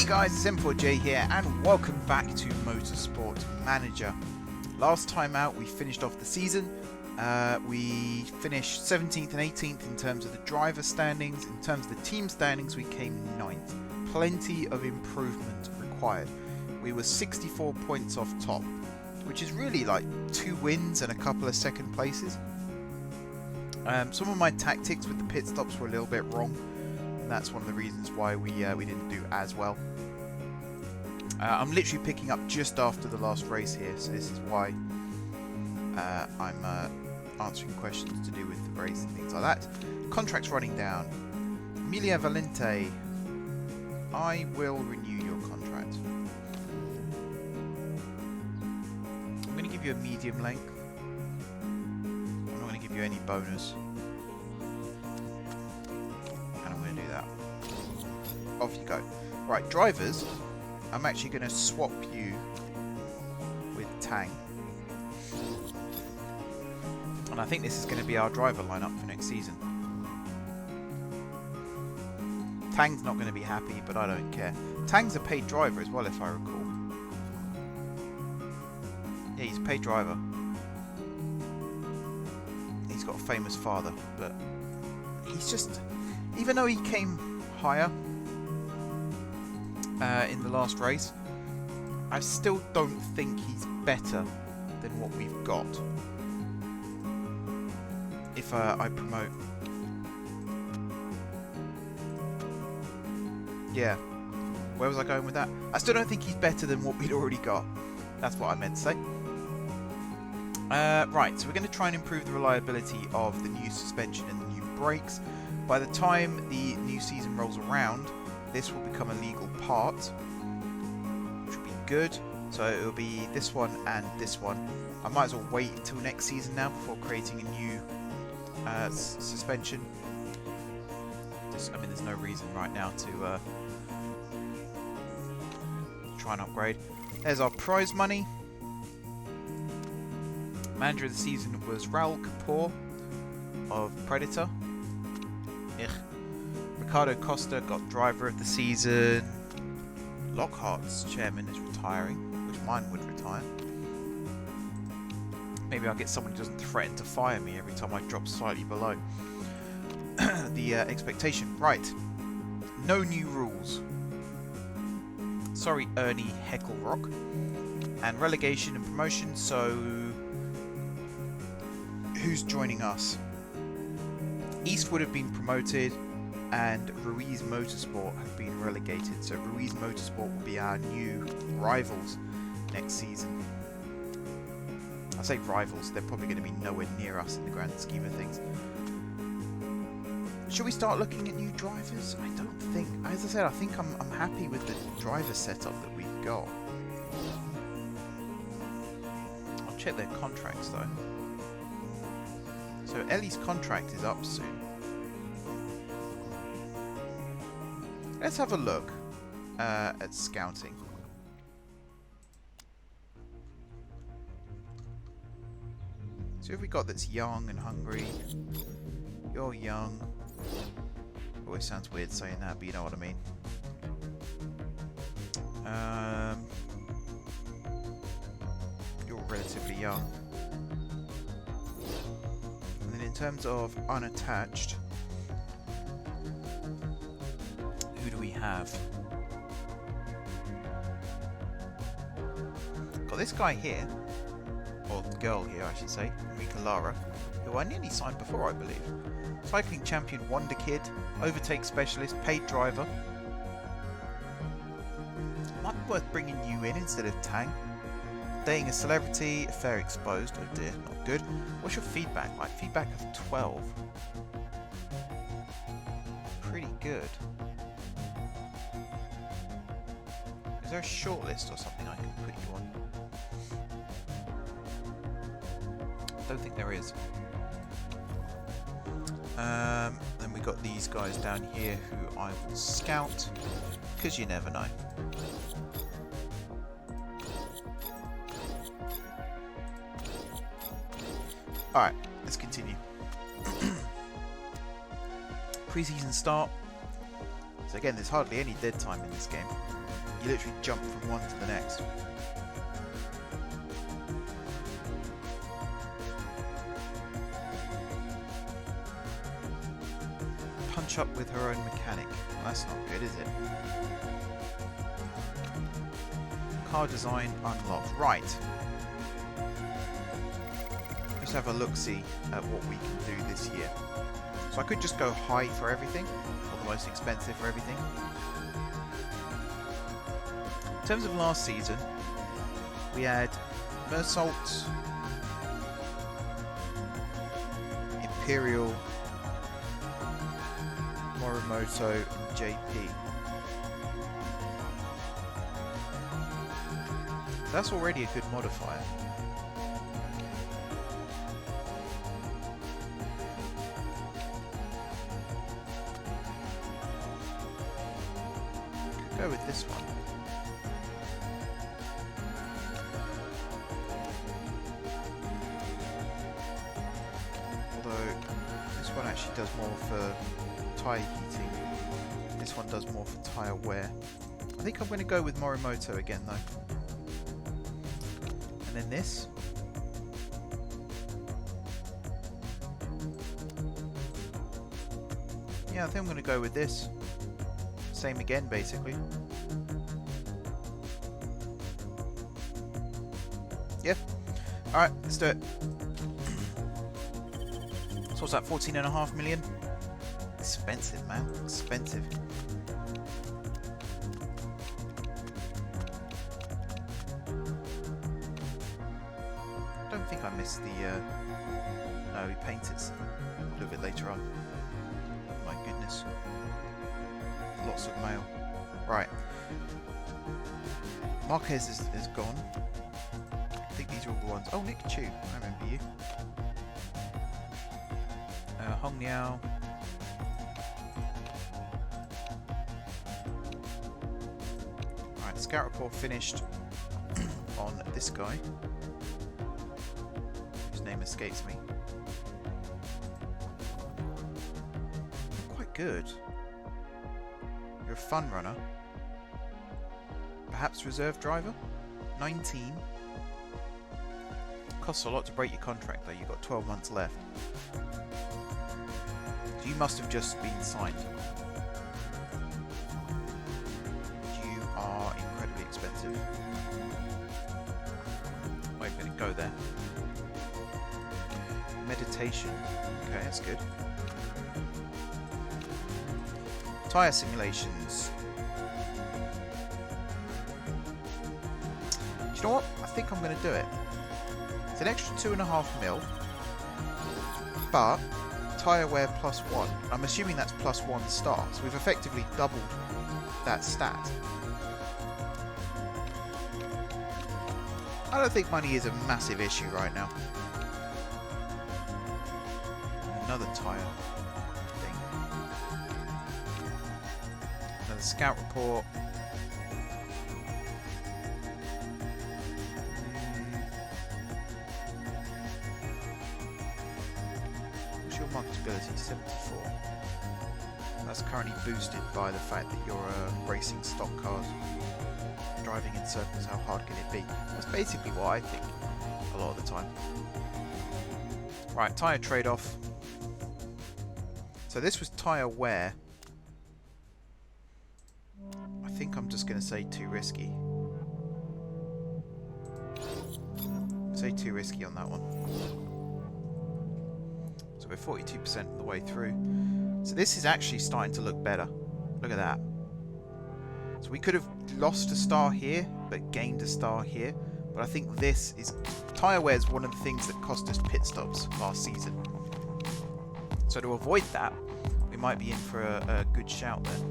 guys, it's M4J here and welcome back to Motorsport Manager. Last time out we finished off the season. We finished 17th and 18th in terms of the driver standings. In terms of the team standings we came 9th. Plenty of improvement required. We were 64 points off top, which is really like 2 wins and a couple of second places. Some of my tactics with the pit stops were a little bit wrong. That's one of the reasons why we didn't do as well. I'm literally picking up just after the last race here, so this is why I'm answering questions to do with the race and things like that. Contracts running down. Emilia Valente, I will renew your contract. I'm going to give you a medium length. I'm not going to give you any bonus. Off you go. Right, drivers, I'm actually going to swap you with Tang. And I think this is going to be our driver lineup for next season. Tang's not going to be happy, but I don't care. Tang's a paid driver as well, if I recall. Yeah, he's a paid driver. He's got a famous father, but he's just... Even though he came higher in the last race, I still don't think he's better than what we've got. If I promote... Yeah. Where was I going with that? I still don't think he's better than what we'd already got. That's what I meant to say. Right, so we're going to try and improve the reliability of the new suspension and the new brakes. By the time the new season rolls around, this will become a legal part, which will be good. So it will be this one and this one. I might as well wait until next season now before creating a new suspension. I mean, there's no reason right now to try and upgrade. There's our prize money. Manager of the season was Raul Kapoor of Predator. Ricardo Costa got driver of the season. Lockhart's chairman is retiring, which mine would retire. Maybe I'll get someone who doesn't threaten to fire me every time I drop slightly below the expectation. Right, no new rules. Sorry, Ernie Hecklerock. And relegation and promotion, so who's joining us? Eastwood have been promoted and Ruiz Motorsport have been relegated. So Ruiz Motorsport will be our new rivals next season. I say rivals, they're probably going to be nowhere near us in the grand scheme of things. Should we start looking at new drivers? I don't think, as I said, I think I'm happy with the driver setup that we've got. I'll check their contracts though. So Ellie's contract is up soon. Let's have a look at scouting. So who have we got that's young and hungry? You're young. Always sounds weird saying that, but you know what I mean. You're relatively young. And then in terms of unattached, who do we have? Got this guy here, or the girl here I should say, Mika Lara, who I nearly signed before I believe. Cycling champion, wonder kid, overtake specialist, paid driver. Might be worth bringing you in instead of Tang. Dating a celebrity, affair exposed, oh dear, not good. What's your feedback like? Feedback of 12. Pretty good. Is there a shortlist or something I can put you on? I don't think there is. Then we got these guys down here who I will scout, because you never know. Alright, let's continue. Pre-season start. So again, there's hardly any dead time in this game. You literally jump from one to the next. Punch up with her own mechanic. Well, that's not good, is it? Car design unlocked. Right. Let's have a look-see at what we can do this year. So I could just go high for everything, or the most expensive for everything. In terms of last season, we had Mersault, Imperial, Morimoto, and JP. That's already a good modifier. Could go with this one. Although this one actually does more for tyre heating. This one does more for tyre wear. I think I'm going to go with Morimoto again though. And then this. Yeah, I think I'm going to go with this. Same again, basically. Yeah. Alright, let's do it. So what's that, 14.5 million? Expensive, man. Expensive. I don't think I missed the... No, he painted a little bit later on. My goodness. Lots of mail. Right. Marquez is gone. I think these are all the ones. Oh, Nick Chu. I remember you. Hong Niao. Right, scout report finished on this guy, whose name escapes me. Quite good. You're a fun runner. Perhaps reserve driver? 19. Costs a lot to break your contract though, you've got 12 months left. So you must have just been signed. You are incredibly expensive. Wait a minute, go there. Meditation. Okay, that's good. Tyre simulations. Do you know what? I think I'm going to do it. It's an extra 2.5 mil, but tyre wear +1. I'm assuming that's +1 star, so we've effectively doubled that stat. I don't think money is a massive issue right now. Another tyre thing. Another scout report. What's your marketability? 74. That's currently boosted by the fact that you're racing stock cars. Driving in circles, how hard can it be? That's basically what I think a lot of the time. Right, tyre trade-off. So this was tyre wear. I think I'm just going to say too risky. Say too risky on that one. So we're 42% of the way through. So this is actually starting to look better. Look at that. So we could have lost a star here, but gained a star here. But I think this is... tyre wear is one of the things that cost us pit stops last season. So to avoid that, we might be in for a good shout there.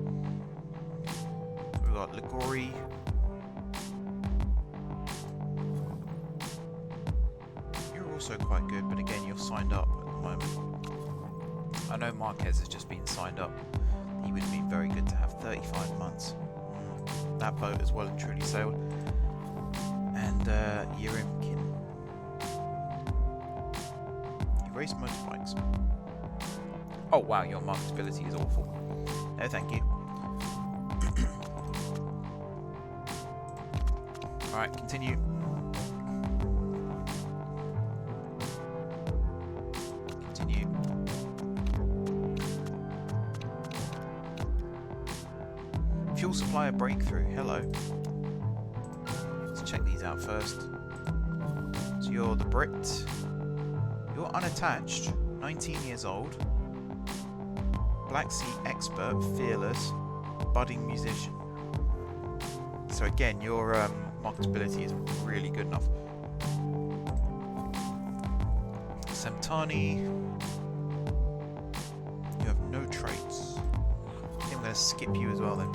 We've got Ligori. You're also quite good, but again, you're signed up at the moment. I know Marquez has just been signed up. He would be very good to have 35 months. That boat has well and truly sailed. And Yerimkin. You race motorbikes. Oh wow, your marketability is awful. No thank you. Alright, continue. Continue. Fuel supplier breakthrough. Hello. Let's check these out first. So you're the Brit. You're unattached. 19 years old. Black Sea expert. Fearless. Budding musician. So again, your marketability is really good enough. Semtani. You have no traits. I think I'm going to skip you as well then.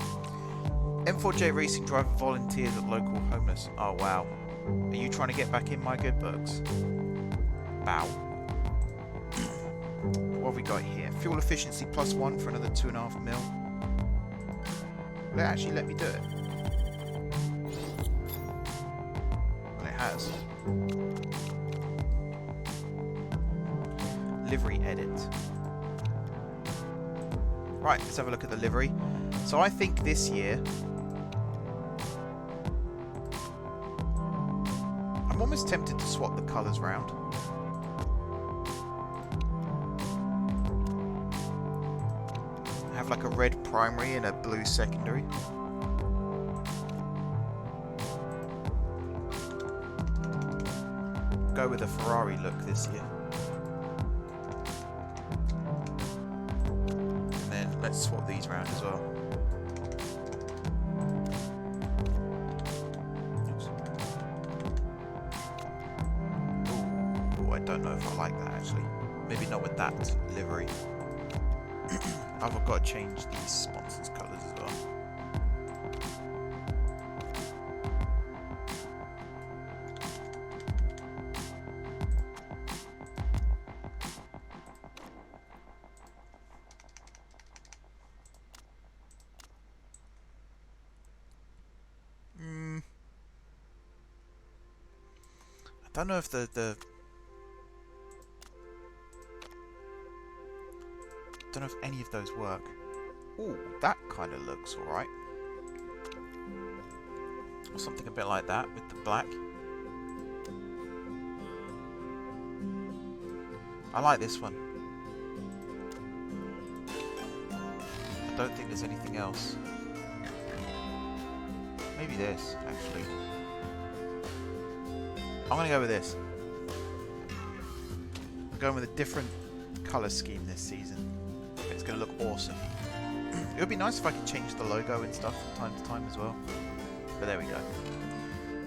M4J Racing driver volunteers at local homeless. Oh wow. Are you trying to get back in my good books? Bow. What have we got here? Fuel efficiency +1 for another 2.5 mil. Will it actually let me do it? Well, it has. Livery edit. Right, let's have a look at the livery. So I think this year I'm almost tempted to swap the colours round. Have like a red primary and a blue secondary. Go with a Ferrari look this year. And then let's swap these round as well. I don't know if I like that actually. Maybe not with that livery. I've got to change these sponsors' colours as well. I don't know if the don't know if any of those work. Ooh, that kind of looks alright. Or something a bit like that with the black. I like this one. I don't think there's anything else. Maybe this, actually. I'm going to go with this. I'm going with a different colour scheme this season. It's going to look awesome. It would be nice if I could change the logo and stuff from time to time as well. But there we go.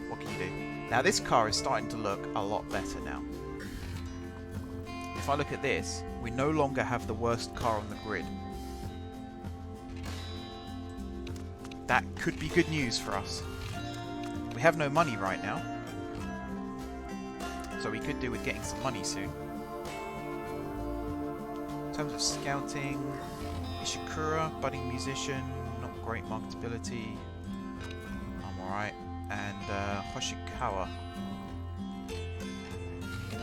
What can you do? Now this car is starting to look a lot better now. If I look at this, we no longer have the worst car on the grid. That could be good news for us. We have no money right now. So we could do with getting some money soon. In terms of scouting, Ishikura, budding musician, not great marketability. I'm alright. And Hoshikawa,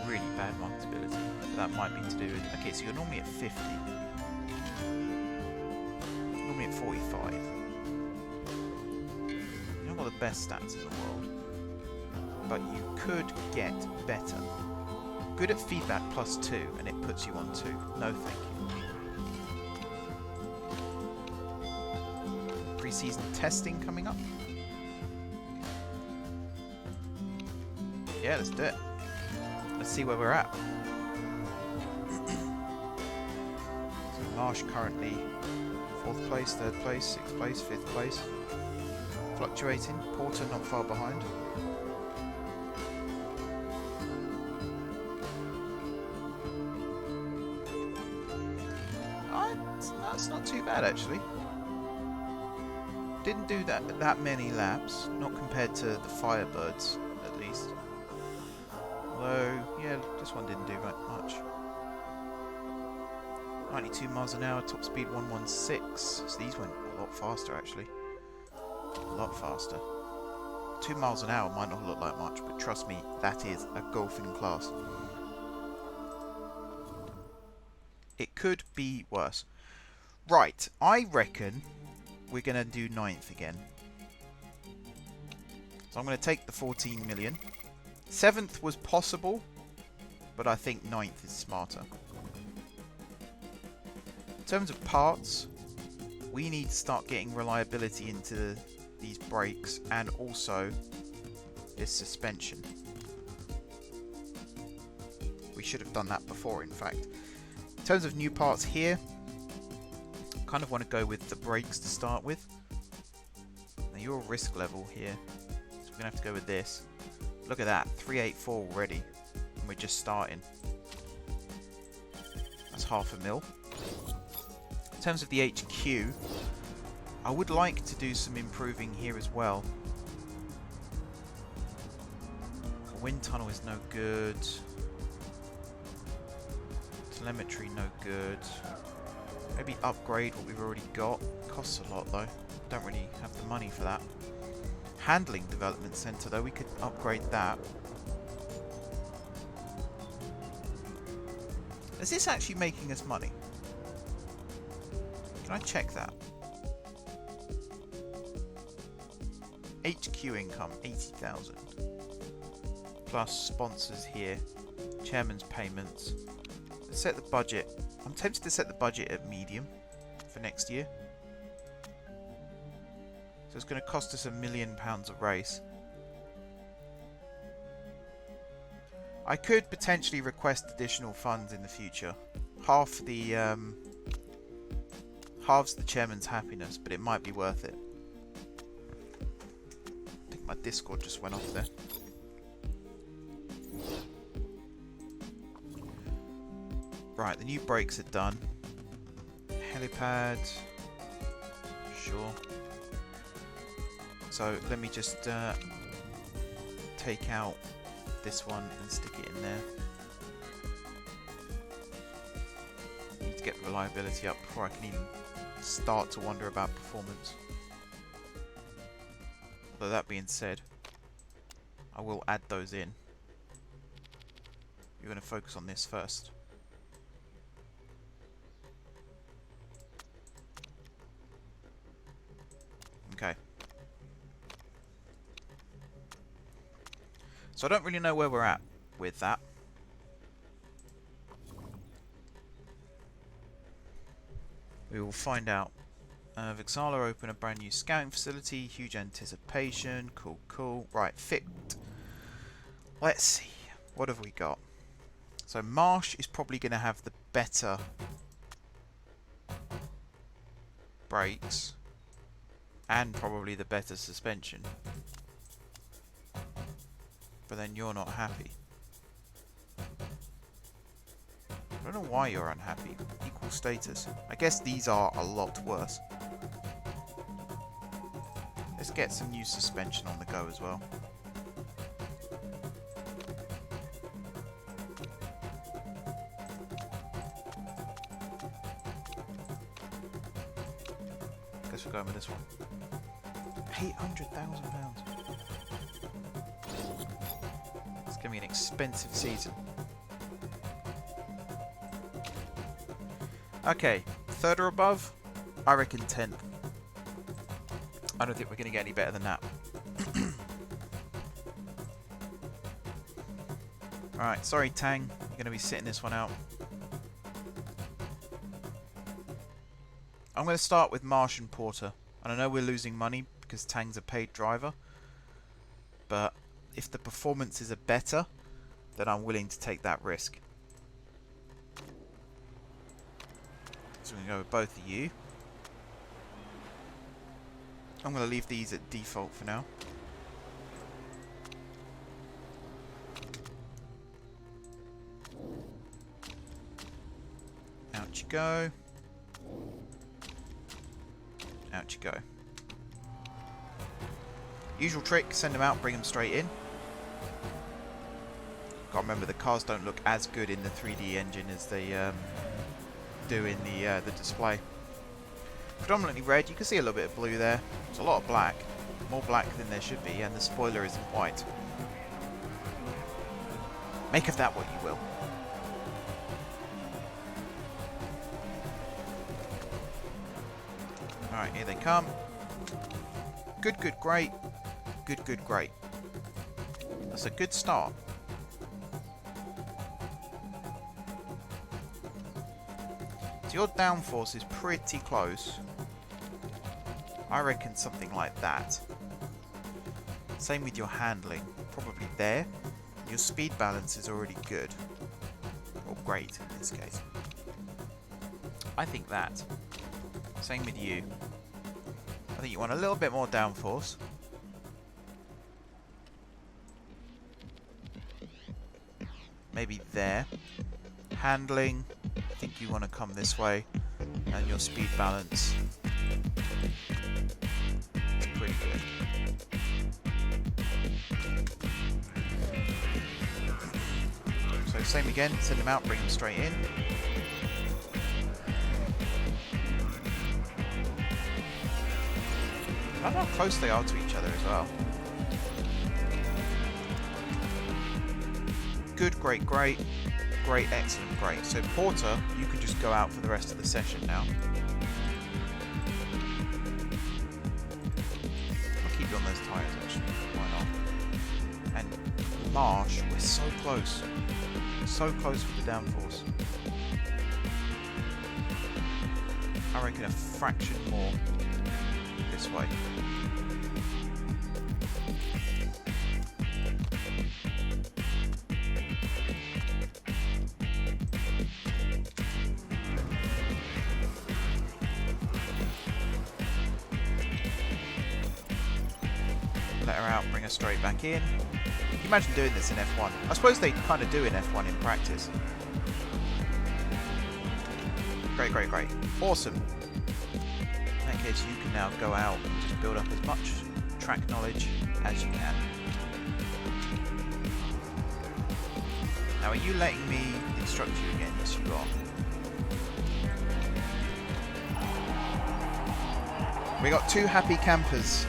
really bad marketability. But that might be to do with... Okay, so you're normally at 50. Normally at 45. You're not got the best stats in the world. But you could get better. Good at feedback +2, and it puts you on 2. No thank you. Pre-season testing coming up. Yeah, let's do it. Let's see where we're at. So Marsh currently 4th place, 3rd place, 6th place, 5th place. Fluctuating. Porter not far behind. That's not too bad actually. Didn't do that many laps, not compared to the Firebirds at least. Although, yeah, this one didn't do much. 92 miles an hour, top speed 116. So these went a lot faster actually. A lot faster. 2 miles an hour might not look like much, but trust me, that is a golfing class. It could be worse. Right, I reckon we're going to do 9th again. So I'm going to take the 14 million. 7th was possible, but I think 9th is smarter. In terms of parts, we need to start getting reliability into these brakes and also this suspension. We should have done that before, in fact. In terms of new parts here, I kind of want to go with the brakes to start with. Now your risk level here, so we're going to have to go with this. Look at that, 384 already, and we're just starting. That's $500,000. In terms of the HQ, I would like to do some improving here as well. The wind tunnel is no good. Telemetry no good. Maybe upgrade what we've already got. Costs a lot though. Don't really have the money for that. Handling development center though, we could upgrade that. Is this actually making us money? Can I check that? HQ income 80,000 plus sponsors here, chairman's payments. Let's set the budget. I'm tempted to set the budget at medium for next year. So it's going to cost us £1 million a race. I could potentially request additional funds in the future. Halves the chairman's happiness, but it might be worth it. I think my Discord just went off there. Right, the new brakes are done. Helipad. Sure. So let me just take out this one and stick it in there. Need to get the reliability up before I can even start to wonder about performance. Although that being said, I will add those in. You're going to focus on this first. Okay. So I don't really know where we're at with that. We will find out. Vixala open a brand new scouting facility. Huge anticipation. Cool, cool. Right, fit. Let's see. What have we got? So Marsh is probably going to have the better brakes. And probably the better suspension. But then you're not happy. I don't know why you're unhappy. Equal status. I guess these are a lot worse. Let's get some new suspension on the go as well. Guess we're going with this one. £800,000. It's going to be an expensive season. Okay, 3rd or above? I reckon 10th. I don't think we're going to get any better than that. Alright, sorry Tang, you're going to be sitting this one out. I'm going to start with Marsh and Porter. And I know we're losing money because Tang's a paid driver. But if the performances are better, then I'm willing to take that risk. So we're going to go with both of you. I'm going to leave these at default for now. Out you go. Out you go. Usual trick, send them out, bring them straight in. Got to remember the cars don't look as good in the 3D engine as they do in the display. Predominantly red, you can see a little bit of blue there. It's a lot of black. More black than there should be, and the spoiler isn't white. Make of that what you will. Alright, here they come. Good, good, great. Good, good, great. That's a good start. So your downforce is pretty close. I reckon something like that. Same with your handling. Probably there. Your speed balance is already good. Or great in this case. I think that. Same with you. I think you want a little bit more downforce. Maybe there. Handling, I think you want to come this way. And your speed balance is pretty good. So same again, send them out, bring them straight in. I love how close they are to each other as well. Good, great, great. Great, excellent, great. So Porter, you can just go out for the rest of the session now. I'll keep you on those tyres actually, why not? And Marsh, we're so close. So close with the downforce. I reckon a fraction more this way. Let her out, bring her straight back in. Can you imagine doing this in F1? I suppose they kind of do in F1 in practice. Great, great, great. Awesome. In that case, you can now go out and just build up as much track knowledge as you can. Now, are you letting me instruct you again? Yes, you are. We got two happy campers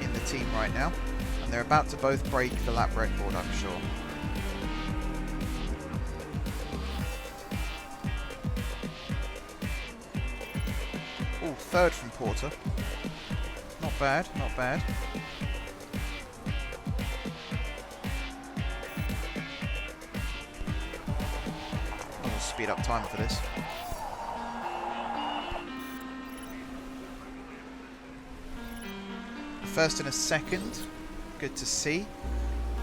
in the team right now, and they're about to both break the lap record, I'm sure. Oh, third from Porter. Not bad, not bad. I'll speed up time for this. First and a second, good to see.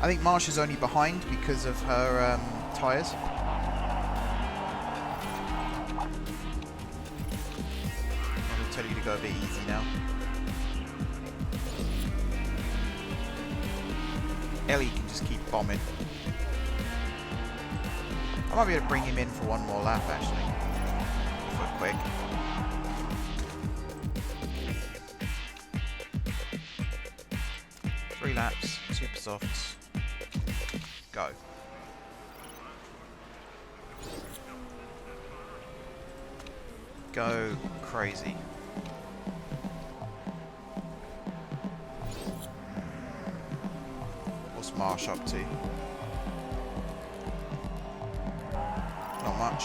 I think Marsh is only behind because of her tyres. I will tell you to go a bit easy now. Ellie can just keep bombing. I might be able to bring him in for one more lap actually, for quick. Three laps, super softs, go. Go crazy. What's Marsh up to? Not much.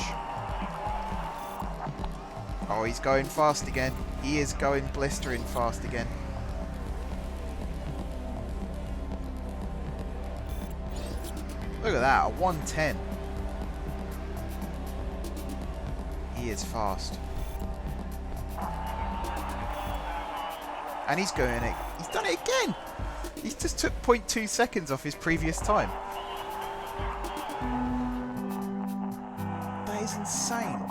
Oh, he's going fast again. He is going blistering fast again. Look at that, a 110. He is fast. And he's going it. He's done it again. He's just took 0.2 seconds off his previous time. That is insane.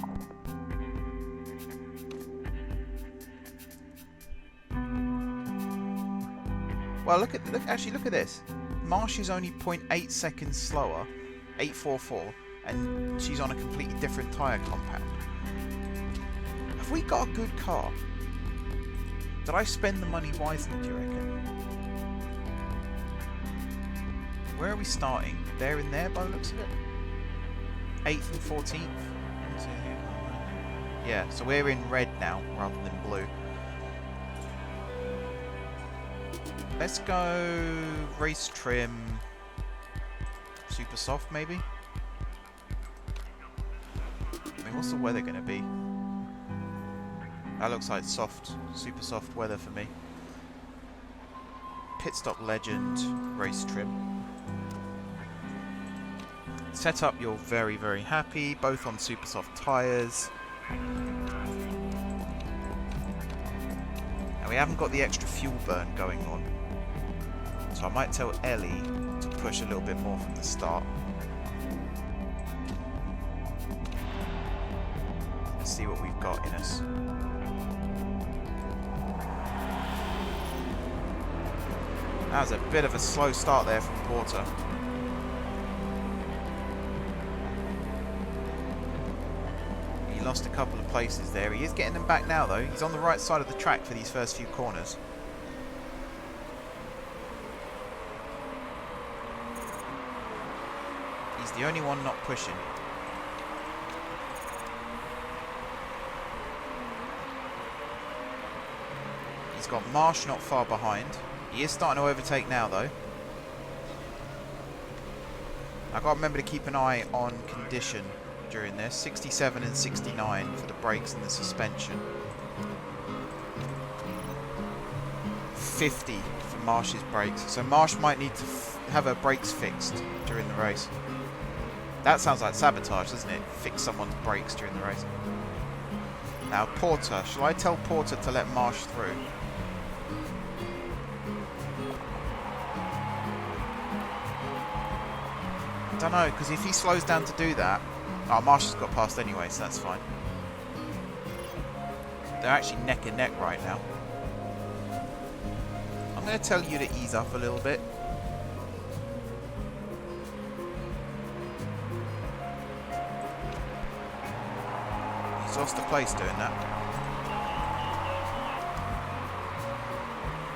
Well, look at this. Marsh is only 0.8 seconds slower, 844, and she's on a completely different tyre compound. Have we got a good car? Did I spend the money wisely, do you reckon? Where are we starting? There and there by the looks of it? 8th and 14th? Yeah, so we're in red now rather than blue. Let's go race trim, super soft maybe? I mean, what's the weather going to be? That looks like soft, super soft weather for me. Pit stop legend, race trim. Setup, you're very, very happy. Both on super soft tyres. And we haven't got the extra fuel burn going on. So I might tell Ellie to push a little bit more from the start. Let's see what we've got in us. That was a bit of a slow start there from Porter. He lost a couple of places there. He is getting them back now though. He's on the right side of the track for these first few corners. He's the only one not pushing. He's got Marsh not far behind. He is starting to overtake now though. I've got to remember to keep an eye on condition during this. 67 and 69 for the brakes and the suspension. 50 for Marsh's brakes. So Marsh might need to have her brakes fixed during the race. That sounds like sabotage, doesn't it? Fix someone's brakes during the race. Now Porter. Shall I tell Porter to let Marsh through? I don't know, because if he slows down to do that... Oh, Marsh has got past anyway, so that's fine. They're actually neck and neck right now. I'm going to tell you to ease up a little bit. He's lost a place doing that.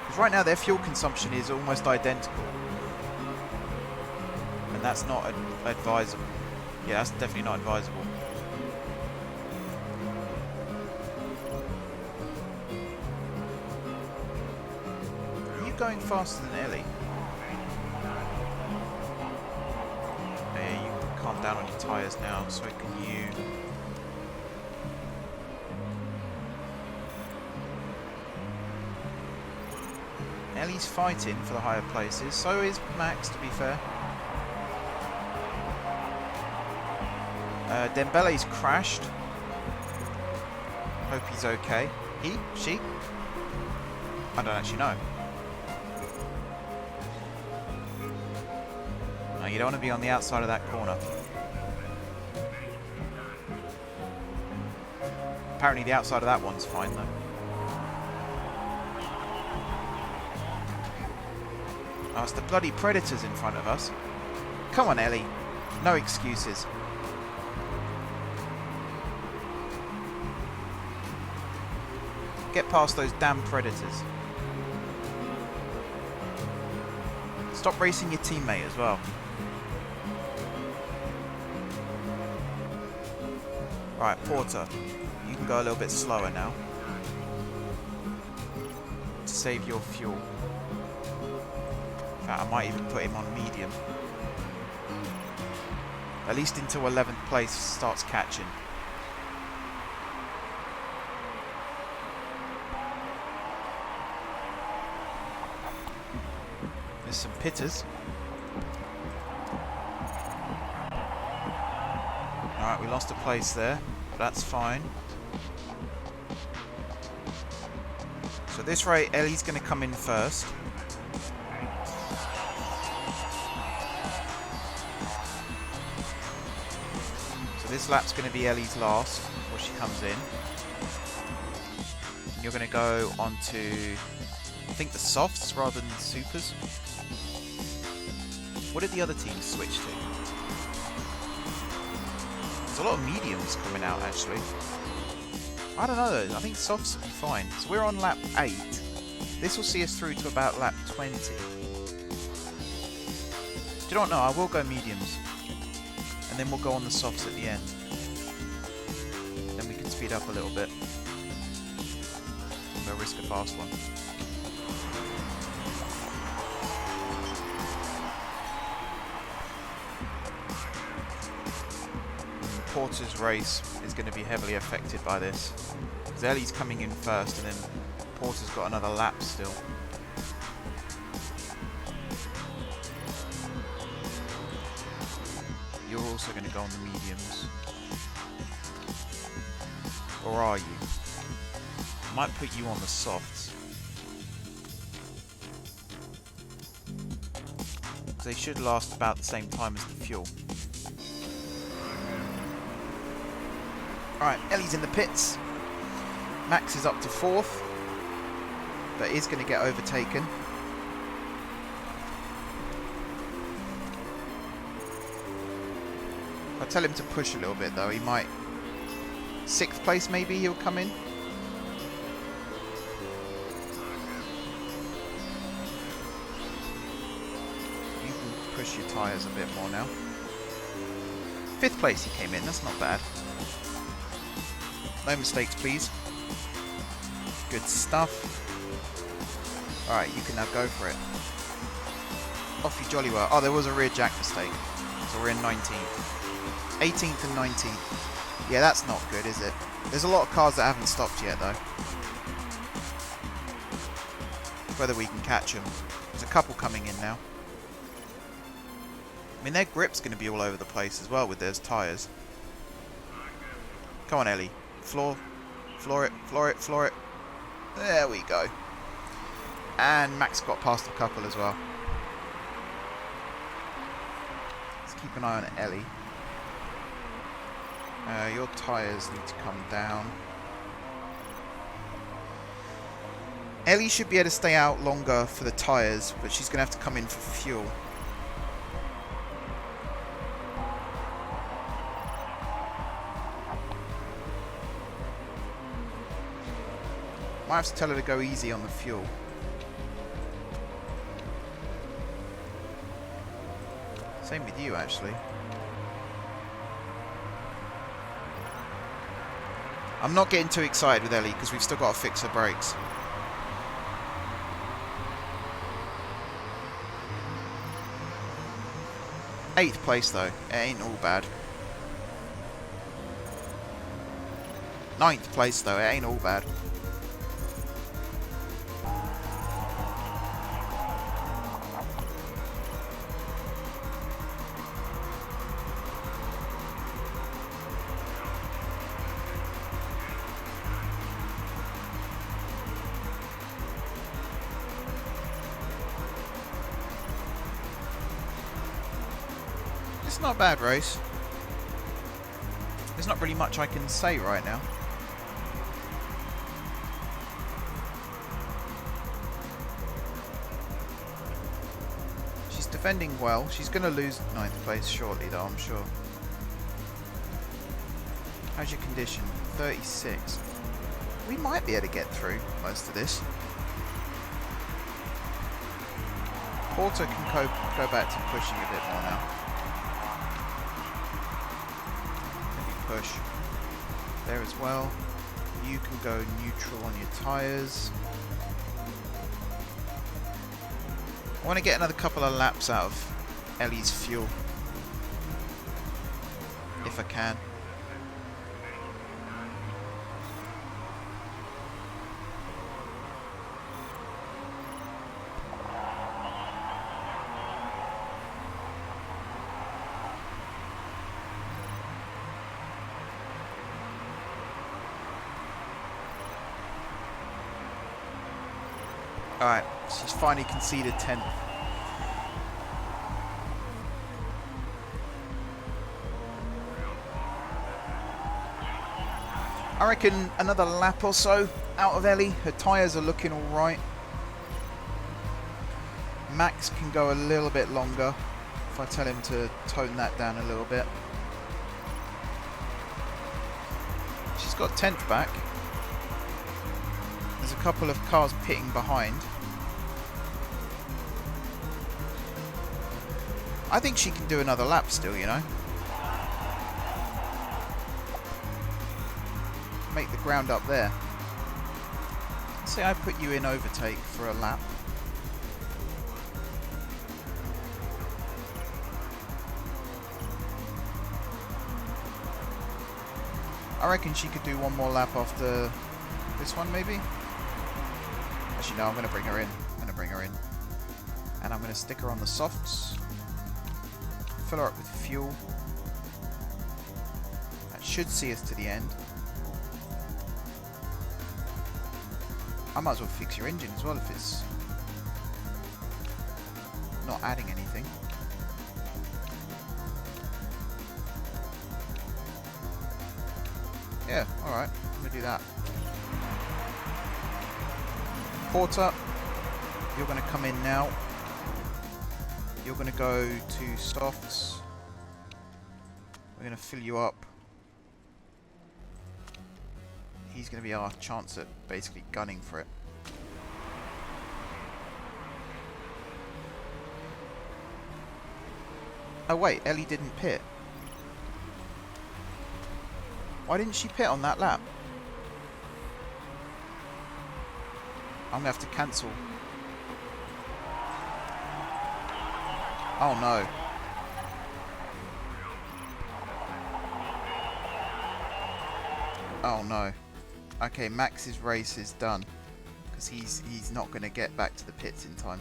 Because right now their fuel consumption is almost identical. And that's not advisable. Yeah, that's definitely not advisable. Are you going faster than Ellie? Yeah, you can calm down on your tyres now, so can you... Ellie's fighting for the higher places, so is Max, to be fair. Dembele's crashed. Hope he's okay. He? She? I don't actually know. No, you don't want to be on the outside of that corner. Apparently the outside of that one's fine though. Oh, it's the bloody predators in front of us. Come on, Ellie. No excuses. Get past those damn predators. Stop racing your teammate as well. Right, Porter. You can go a little bit slower now. To save your fuel. In fact, I might even put him on medium. At least until 11th place starts catching. There's some pitters. Alright, we lost a place there. That's fine. So at this rate, Ellie's going to come in first. So this lap's going to be Ellie's last before she comes in. And you're going to go on to, I think, the softs rather than the supers. What did the other teams switch to? There's a lot of mediums coming out, actually. I don't know, though. I think softs will be fine. So we're on lap 8. This will see us through to about lap 20. Do you know what? No, I will go mediums. And then we'll go on the softs at the end. Then we can speed up a little bit. We'll risk a fast one. Porter's race is going to be heavily affected by this. Because Ellie's coming in first and then Porter's got another lap still. You're also going to go on the mediums. Or are you? Might put you on the softs. They should last about the same time as the fuel. Alright, Ellie's in the pits. Max is up to 4th, but is going to get overtaken. I'll tell him to push a little bit though, he might... 6th place maybe he'll come in. You can push your tyres a bit more now. 5th place he came in, that's not bad. No mistakes please. Good stuff. Alright, you can now go for it. Off you jolly well. Oh, there was a rear jack mistake. So we're in 19th. 18th and 19th. Yeah, that's not good, is it? There's a lot of cars that haven't stopped yet, though. Whether we can catch them. There's a couple coming in now. I mean, their grip's going to be all over the place as well with those tyres. Come on, Ellie. Floor it, floor it, floor it. There we go. And Max got past a couple as well. Let's keep an eye on Ellie. Your tyres need to come down. Ellie should be able to stay out longer for the tyres, but she's going to have to come in for fuel. Might have to tell her to go easy on the fuel. Same with you, actually. I'm not getting too excited with Ellie because we've still got to fix her brakes. Eighth place though, it ain't all bad. 9th place though, it ain't all bad. It's not a bad race. There's not really much I can say right now. She's defending well. She's going to lose 9th place shortly though, I'm sure. How's your condition? 36. We might be able to get through most of this. Porter can go back to pushing a bit more now. Push there as well. You can go neutral on your tyres. I want to get another couple of laps out of Ellie's fuel if I can. Alright, she's finally conceded 10th. I reckon another lap or so out of Ellie. Her tyres are looking alright. Max can go a little bit longer if I tell him to tone that down a little bit. She's got 10th back. There's a couple of cars pitting behind. I think she can do another lap still, you know. Make the ground up there. Let's say I put you in overtake for a lap. I reckon she could do one more lap after this one, maybe? Actually, no, I'm going to bring her in. And I'm going to stick her on the softs. Fill her up with fuel. Should see us to the end. I might as well fix your engine as well if it's not adding anything. Yeah, alright, I'm gonna do that. Porter, you're gonna come in now. You're gonna go to softs. We're gonna fill you up. He's gonna be our chance at basically gunning for it. Oh wait, Ellie didn't pit. Why didn't she pit on that lap? I'm gonna have to cancel. Oh no. Oh no. Okay, Max's race is done. Because he's not gonna get back to the pits in time.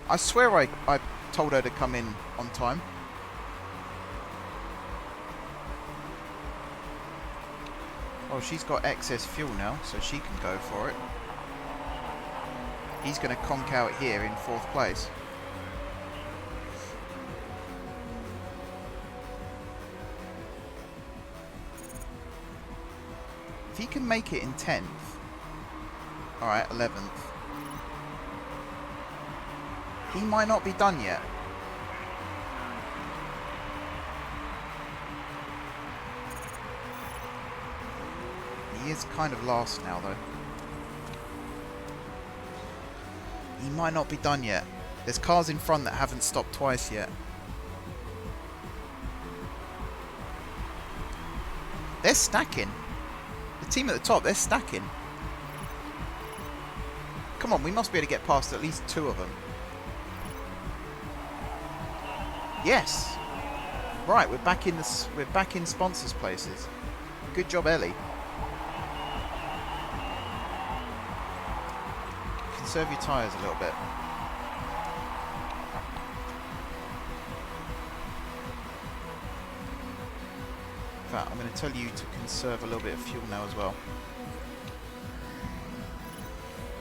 I swear I told her to come in on time. Oh, she's got excess fuel now, so she can go for it. He's going to conk out here in 4th place. If he can make it in 10th. Alright, 11th. He might not be done yet. He is kind of last now, though. He might not be done yet. There's cars in front that haven't stopped twice yet. They're stacking. The team at the top, they're stacking. Come on, we must be able to get past at least 2 of them. Yes. Right, we're back in sponsors' places. Good job, Ellie. Conserve your tyres a little bit. In fact, I'm going to tell you to conserve a little bit of fuel now as well.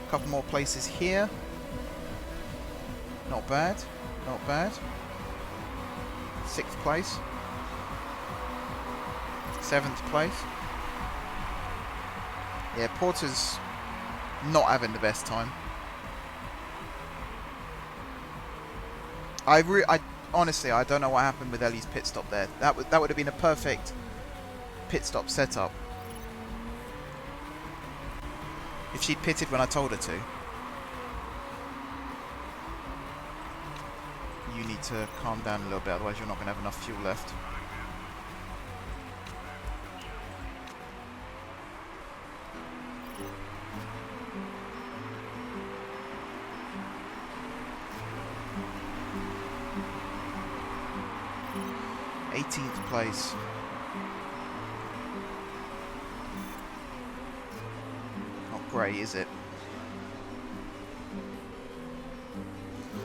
A couple more places here. Not bad. Not bad. 6th place. 7th place. Yeah, Porter's not having the best time. I honestly, I don't know what happened with Ellie's pit stop there. That would have been a perfect pit stop setup if she'd pitted when I told her to. You need to calm down a little bit, otherwise you're not going to have enough fuel left. Place. Not great, is it?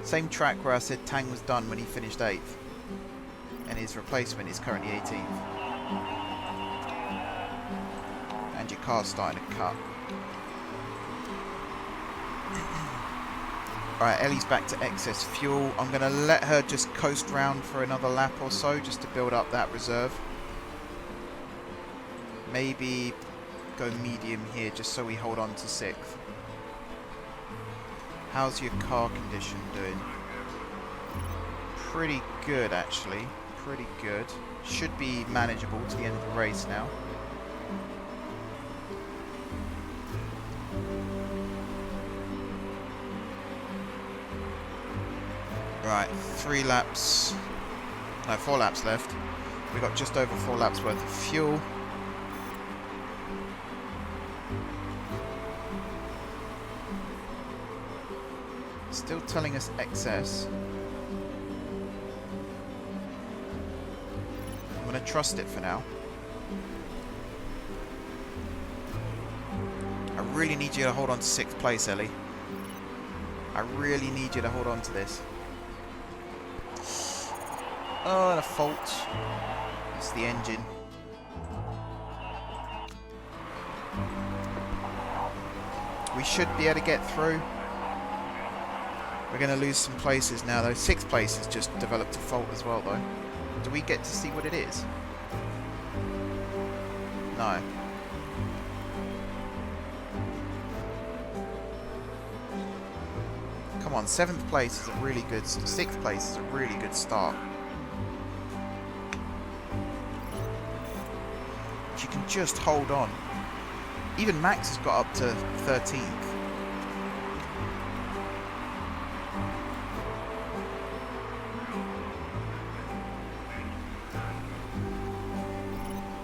Same track where I said Tang was done when he finished 8th, and his replacement is currently 18th. And your car's starting to cut. Alright, Ellie's back to excess fuel. I'm going to let her just coast round for another lap or so, just to build up that reserve. Maybe go medium here, just so we hold on to 6th. How's your car condition doing? Pretty good, actually. Pretty good. Should be manageable to the end of the race now. Right, 3 laps, no, 4 laps left. We've got just over 4 laps worth of fuel. Still telling us excess. I'm going to trust it for now. I really need you to hold on to 6th place, Ellie. I really need you to hold on to this. Oh, and a fault. It's the engine. We should be able to get through. We're going to lose some places now though. 6th place has just developed a fault as well though. Do we get to see what it is? No. Come on, 7th place is a really good... 6th place is a really good start. If you can just hold on. Even Max has got up to 13th.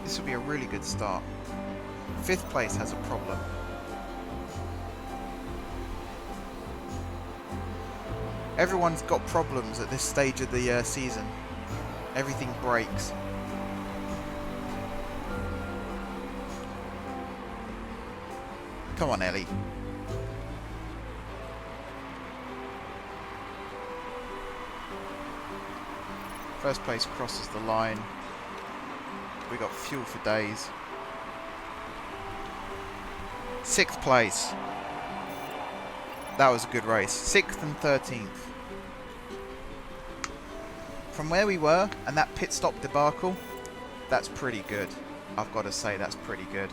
This will be a really good start. 5th place has a problem. Everyone's got problems at this stage of the season. Everything breaks. Come on, Ellie. First place crosses the line. We got fuel for days. 6th place. That was a good race. 6th and 13th. From where we were and that pit stop debacle, that's pretty good. I've got to say that's pretty good.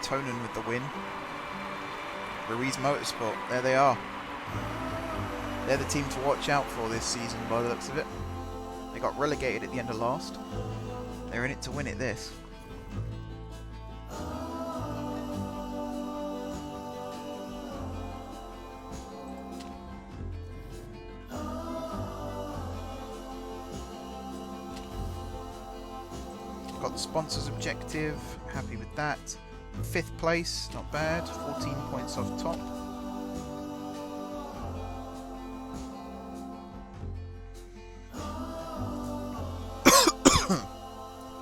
Tonin with the win. Ruiz Motorsport, there they are. They're the team to watch out for this season by the looks of it. They got relegated at the end of last. They're in it to win it this. Got the sponsors objective, happy with that. 5th place, not bad, 14 points off top.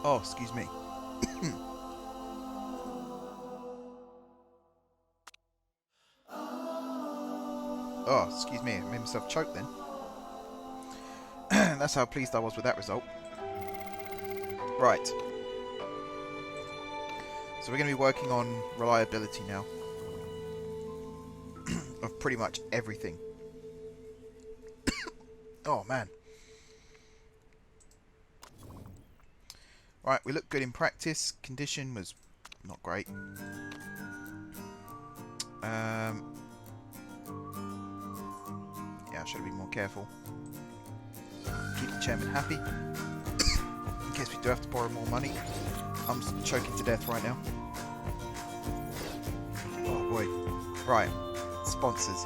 Oh, excuse me. Oh, excuse me, I made myself choke then. That's how pleased I was with that result. Right. So we're going to be working on reliability now. Of pretty much everything. Oh, man. Right, we look good in practice. Condition was not great. Yeah, I should have been more careful. Keep the chairman happy. In case we do have to borrow more money. I'm choking to death right now. Oh boy. Right. Sponsors.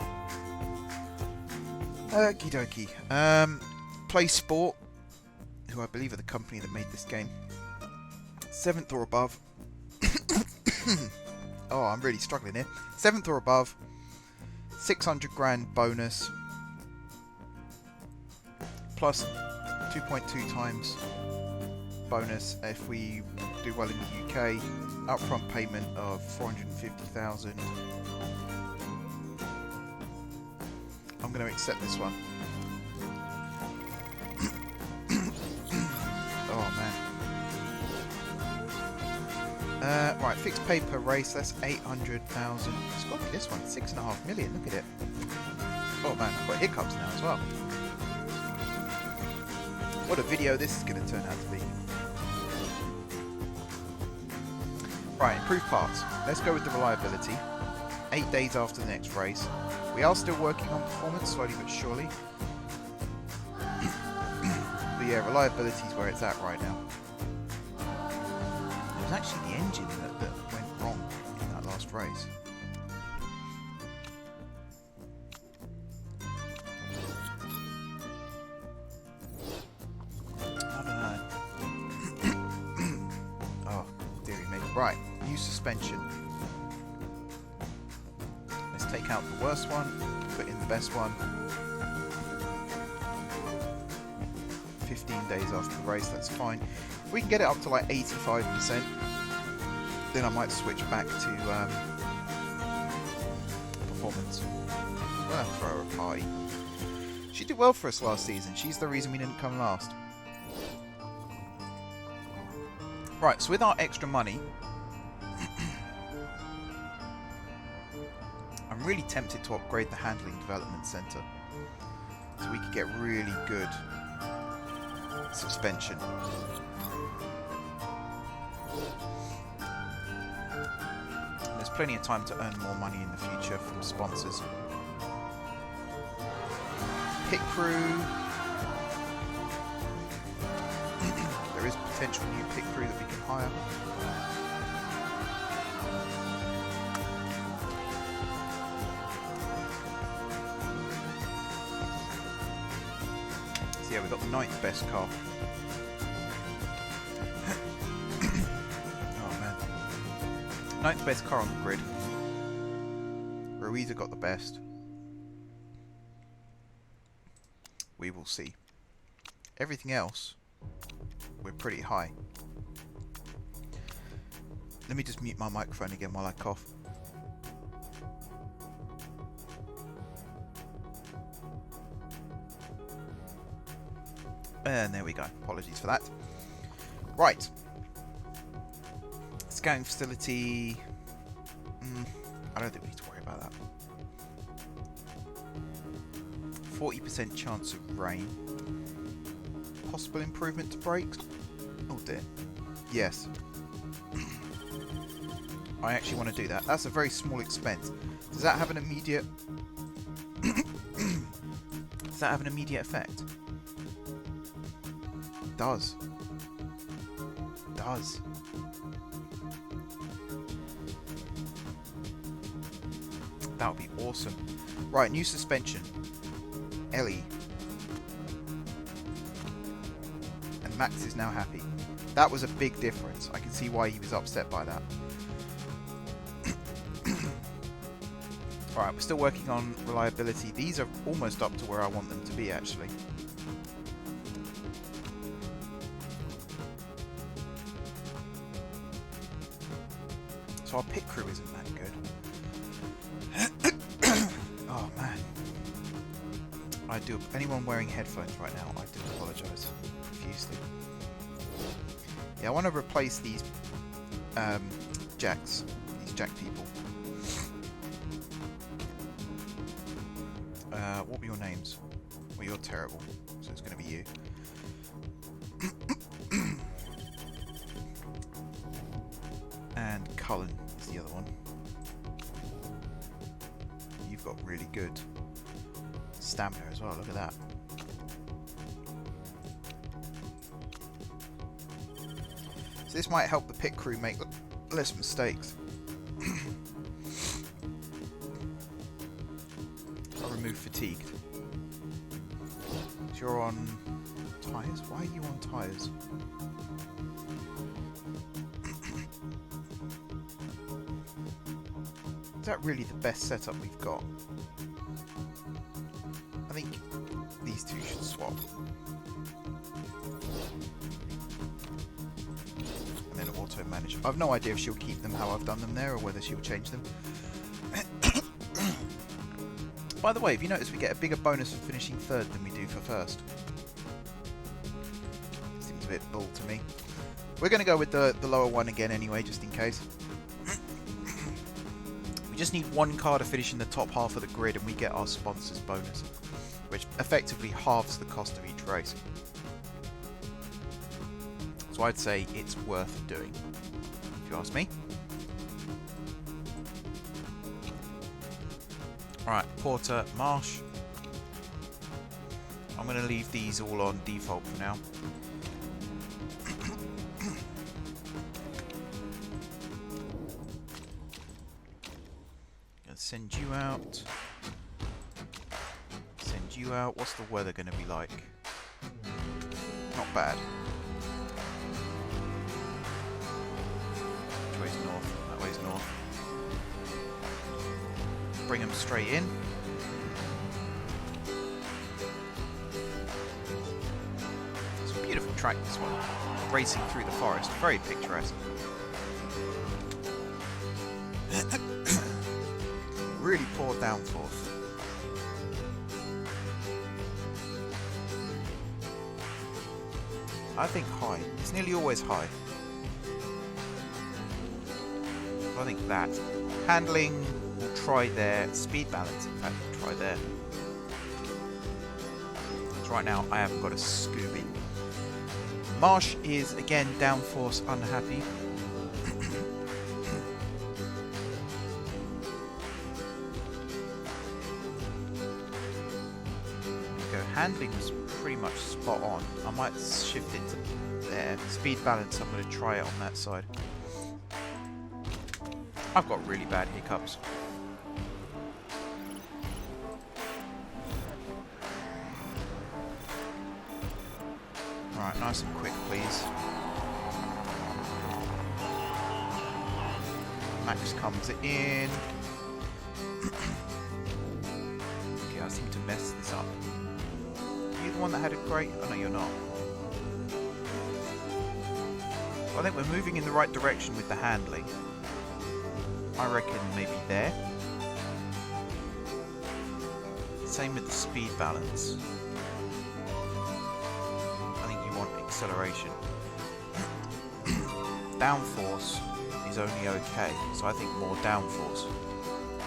Okie dokie. Play Sport, who I believe are the company that made this game. 7th or above. Oh, I'm really struggling here. 7th or above. 600 grand bonus. Plus 2.2 times bonus if we do well in the UK. Upfront payment of 450,000. I'm going to accept this one. Oh man. Right, fixed pay per race. That's 800,000. It's got to be this one. 6.5 million. Look at it. Oh man, I've got hiccups now as well. What a video this is going to turn out to be. Right, improved parts. Let's go with the reliability. 8 days after the next race. We are still working on performance, slowly but surely. But yeah, reliability is where it's at right now. It was actually the engine that went wrong in that last race. Right, new suspension. Let's take out the worst one, put in the best one. 15 days after the race, that's fine. If we can get it up to like 85%, then I might switch back to performance. We're gonna throw a party. did well for us last season. She's the reason we didn't come last. Right, so with our extra money, I'm really tempted to upgrade the Handling Development Centre so we could get really good suspension. There's plenty of time to earn more money in the future from sponsors. Pit crew. There is potential new pit crew that we can hire. So yeah, we've got the 9th best car. Oh man. 9th best car on the grid. Ruiz got the best. We will see. Everything else, we're pretty high. Let me just mute my microphone again while I cough. And there we go. Apologies for that. Right. Scouting facility. I don't think we need to worry about that. 40% chance of rain. Possible improvement to brakes. Oh dear. Yes. I actually want to do that. That's a very small expense. Does that have an immediate... Does that have an immediate effect? It does. It does. That would be awesome. Right, new suspension. Ellie. And Max is now happy. That was a big difference. I can see why he was upset by that. Alright, we're still working on reliability. These are almost up to where I want them to be, actually. So our pit crew isn't that good. Oh man. I do. Anyone wearing headphones right now, I do apologise profusely. Yeah, I want to replace these jacks, these jack people. What were your names? Well, you're terrible, so it's going to be you. And Cullen is the other one. You've got really good stamina as well, look at that. So this might help the pit crew make less mistakes. I'll remove fatigued. So you're on tyres? Why are you on tyres? Is that really the best setup we've got? I think these two should swap. And then auto manage. I've no idea if she'll keep them how I've done them there or whether she'll change them. By the way, have you noticed we get a bigger bonus for finishing third than we do for first? Seems a bit bull to me. We're going to go with the lower one again anyway, just in case. We just need one car to finish in the top half of the grid and we get our sponsors bonus, which effectively halves the cost of each race. So I'd say it's worth doing, if you ask me. Alright, Porter, Marsh. I'm going to leave these all on default for now. Gonna send you out. Send you out. What's the weather going to be like? Not bad. Which way's north? That way's north. Bring them straight in. It's a beautiful track, this one. Racing through the forest. Very picturesque. Really poor downforce. I think high. It's nearly always high. I think that. Handling, we'll try there. Speed balance, in fact, we'll try there. Because right now, I haven't got a Scooby. Marsh is, again, downforce unhappy. Handling was pretty much spot on. I might shift it to there. Speed balance, I'm going to try it on that side. I've got really bad hiccups. Alright, nice and quick, please. Max comes in. Okay, I seem to mess this up. Are you the one that had a great... Oh no, you're not. Well, I think we're moving in the right direction with the handling. I reckon maybe there. Same with the speed balance. I think you want acceleration. Downforce is only okay, so I think more downforce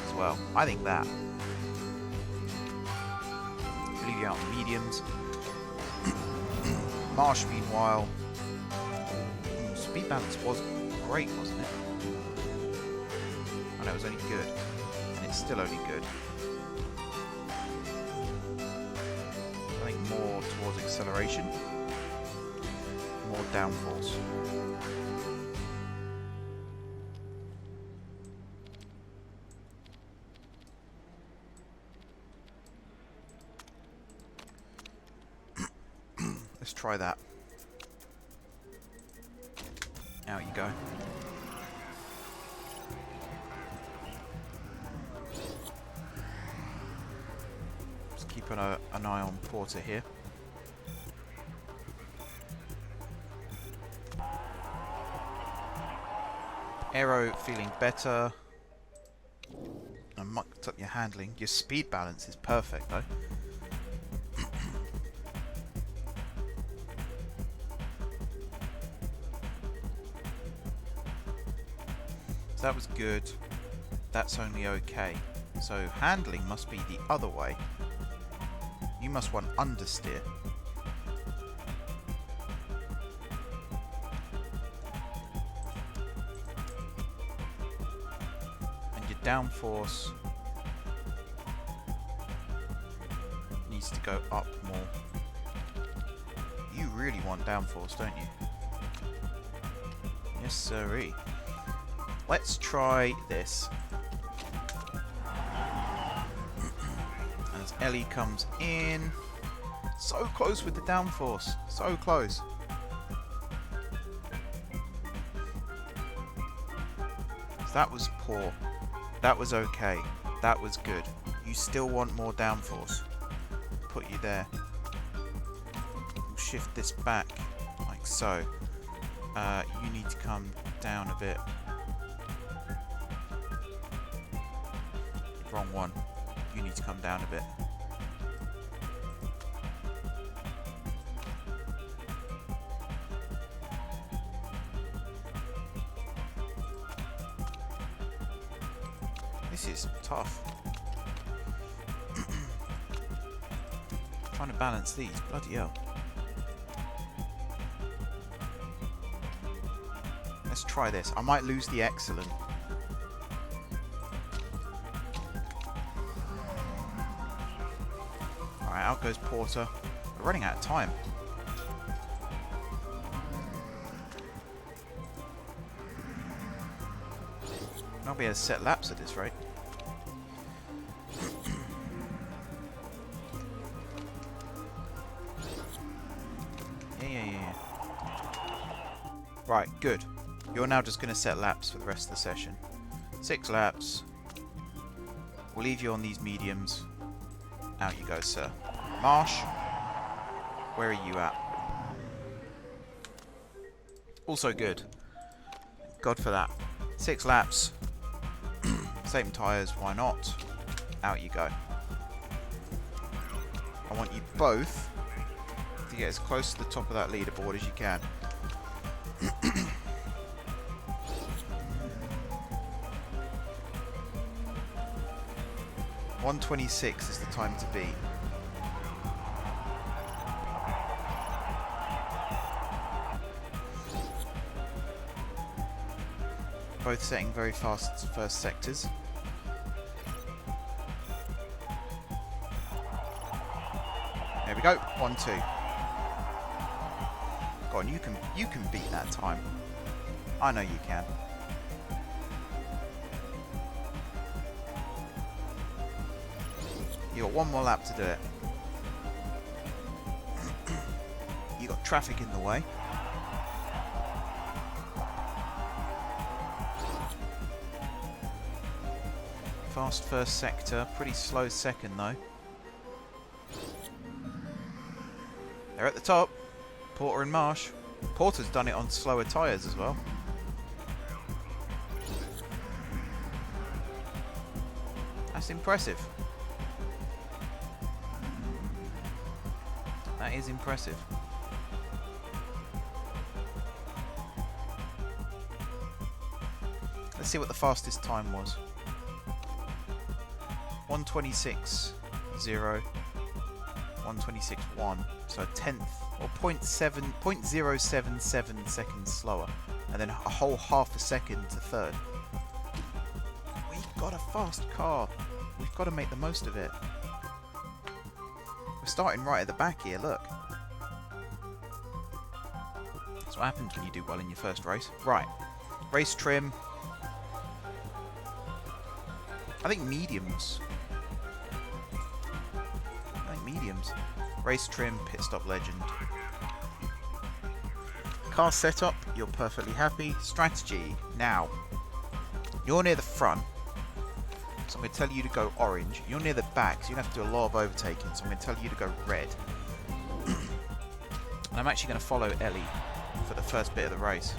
as well. I think that. Leave you out on mediums. Marsh, meanwhile, speed balance was great, wasn't it? I know it was only good, and it's still only good. I think more towards acceleration, more downforce. Let's try that. Out you go. Just keep an eye on Porter here. Aero feeling better. I mucked up your handling. Your speed balance is perfect though. That was good. That's only okay. So handling must be the other way. You must want understeer. And your downforce needs to go up more. You really want downforce, don't you? Yes, sirree. Let's try this. As Ellie comes in. So close with the downforce. So close. That was poor. That was okay. That was good. You still want more downforce. Put you there. We'll shift this back like so. You need to come down a bit. Wrong one. You need to come down a bit. This is tough. Trying to balance these. Bloody hell. Let's try this. I might lose the excellent. Out goes Porter. We're running out of time. I'll be able to set laps at this rate. Yeah. Right, good. You're now just going to set laps for the rest of the session. 6 laps. We'll leave you on these mediums. Out you go, sir. Marsh, where are you at? Also good. God for that. 6 laps. Same tyres, why not? Out you go. I want you both to get as close to the top of that leaderboard as you can. 1:26 is the time to beat. Both setting very fast first sectors. There we go, 1-2. Go on, you can beat that time. I know you can. You got one more lap to do it. You got traffic in the way. Fast first sector, pretty slow second though. They're at the top. Porter and Marsh. Porter's done it on slower tyres as well. That's impressive. That is impressive. Let's see what the fastest time was. 1:26.0. 1:26.1. So a tenth or 0.077 seconds slower, and then a whole half a second to third. We've got a fast car. We've got to make the most of it. We're starting right at the back here, look. That's what happens when you do well in your first race. Right. Race trim. I think mediums. Race trim, pit stop legend. Car setup, you're perfectly happy. Strategy, now. You're near the front, so I'm going to tell you to go orange. You're near the back, so you have to do a lot of overtaking, so I'm going to tell you to go red. And I'm actually going to follow Ellie for the first bit of the race.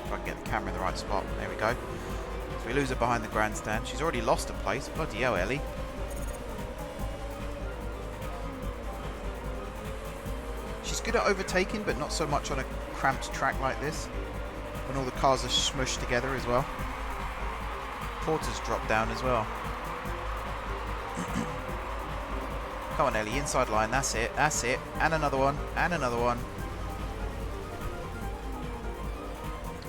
If I can get the camera in the right spot. There we go. So we lose her behind the grandstand. She's already lost a place. Bloody hell, Ellie. She's good at overtaking, but not so much on a cramped track like this, when all the cars are smushed together as well. Porter's dropped down as well. Come on, Ellie, inside line. That's it. That's it. And another one. And another one.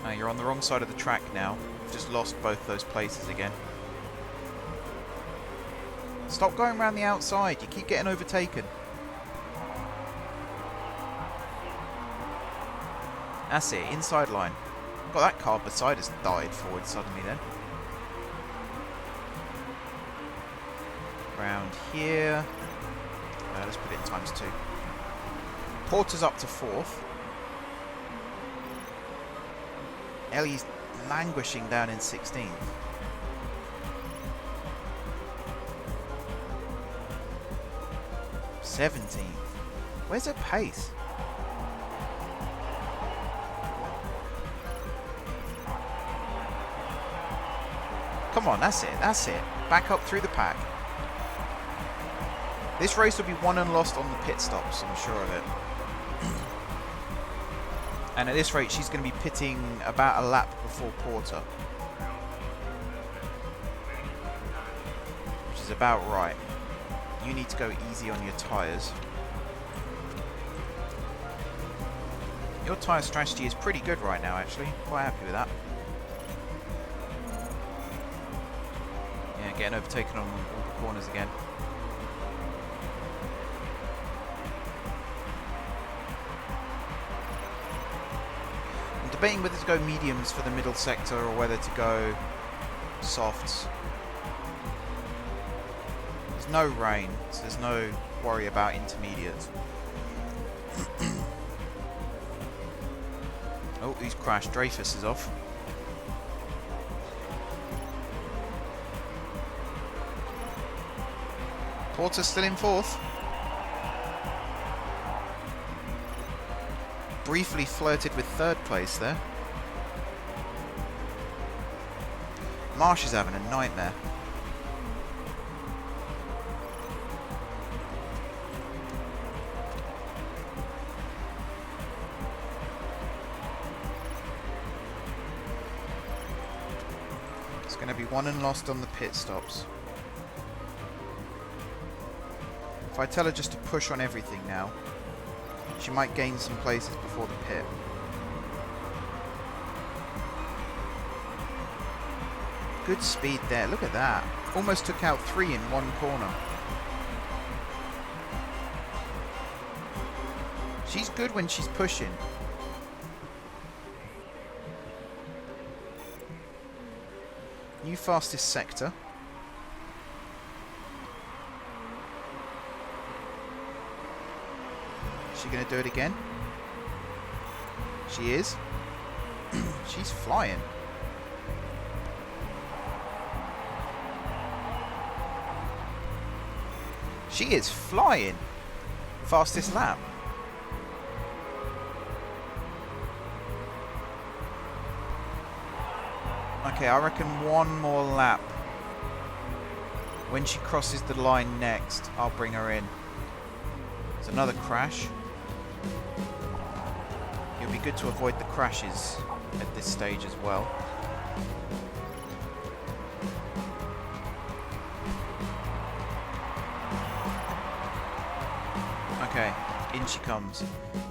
Oh, you're on the wrong side of the track now. You've just lost both those places again. Stop going around the outside. You keep getting overtaken. That's it. Inside line. God, that car beside us died forward suddenly then. Round here. Let's put it in ×2. Porter's up to 4th. Ellie's languishing down in 16th. 17th. Where's her pace? Come on, that's it, that's it. Back up through the pack. This race will be won and lost on the pit stops, I'm sure of it. And at this rate, she's going to be pitting about a lap before Porter. Which is about right. You need to go easy on your tyres. Your tyre strategy is pretty good right now, actually. Quite happy with that. Yeah, getting overtaken on all the corners again. I'm debating whether to go mediums for the middle sector or whether to go softs. There's no rain, so there's no worry about intermediates. Oh, he's crashed. Dreyfus is off. Porter's still in 4th. Briefly flirted with 3rd place there. Marsh is having a nightmare. going to be won and lost on the pit stops. If I tell her just to push on everything now, she might gain some places before the pit. Good speed there. Look at that. Almost took out 3 in one corner. She's good when she's pushing. New fastest sector. Is she going to do it again? She is. She's flying. She is flying. Fastest lap. Okay, I reckon one more lap. When she crosses the line next, I'll bring her in. It's another crash. It'll be good to avoid the crashes at this stage as well. Okay, in she comes.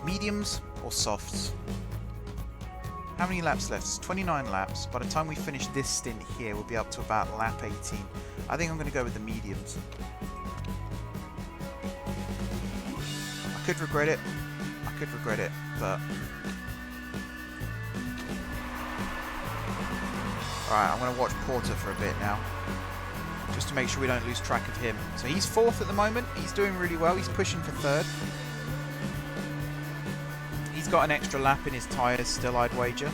Mediums or softs? How many laps left? It's 29 laps. By the time we finish this stint here, we'll be up to about lap 18. I think I'm going to go with the mediums. I could regret it. But... Alright, I'm going to watch Porter for a bit now. Just to make sure we don't lose track of him. So he's 4th at the moment. He's doing really well. He's pushing for 3rd. He's got an extra lap in his tyres still, I'd wager.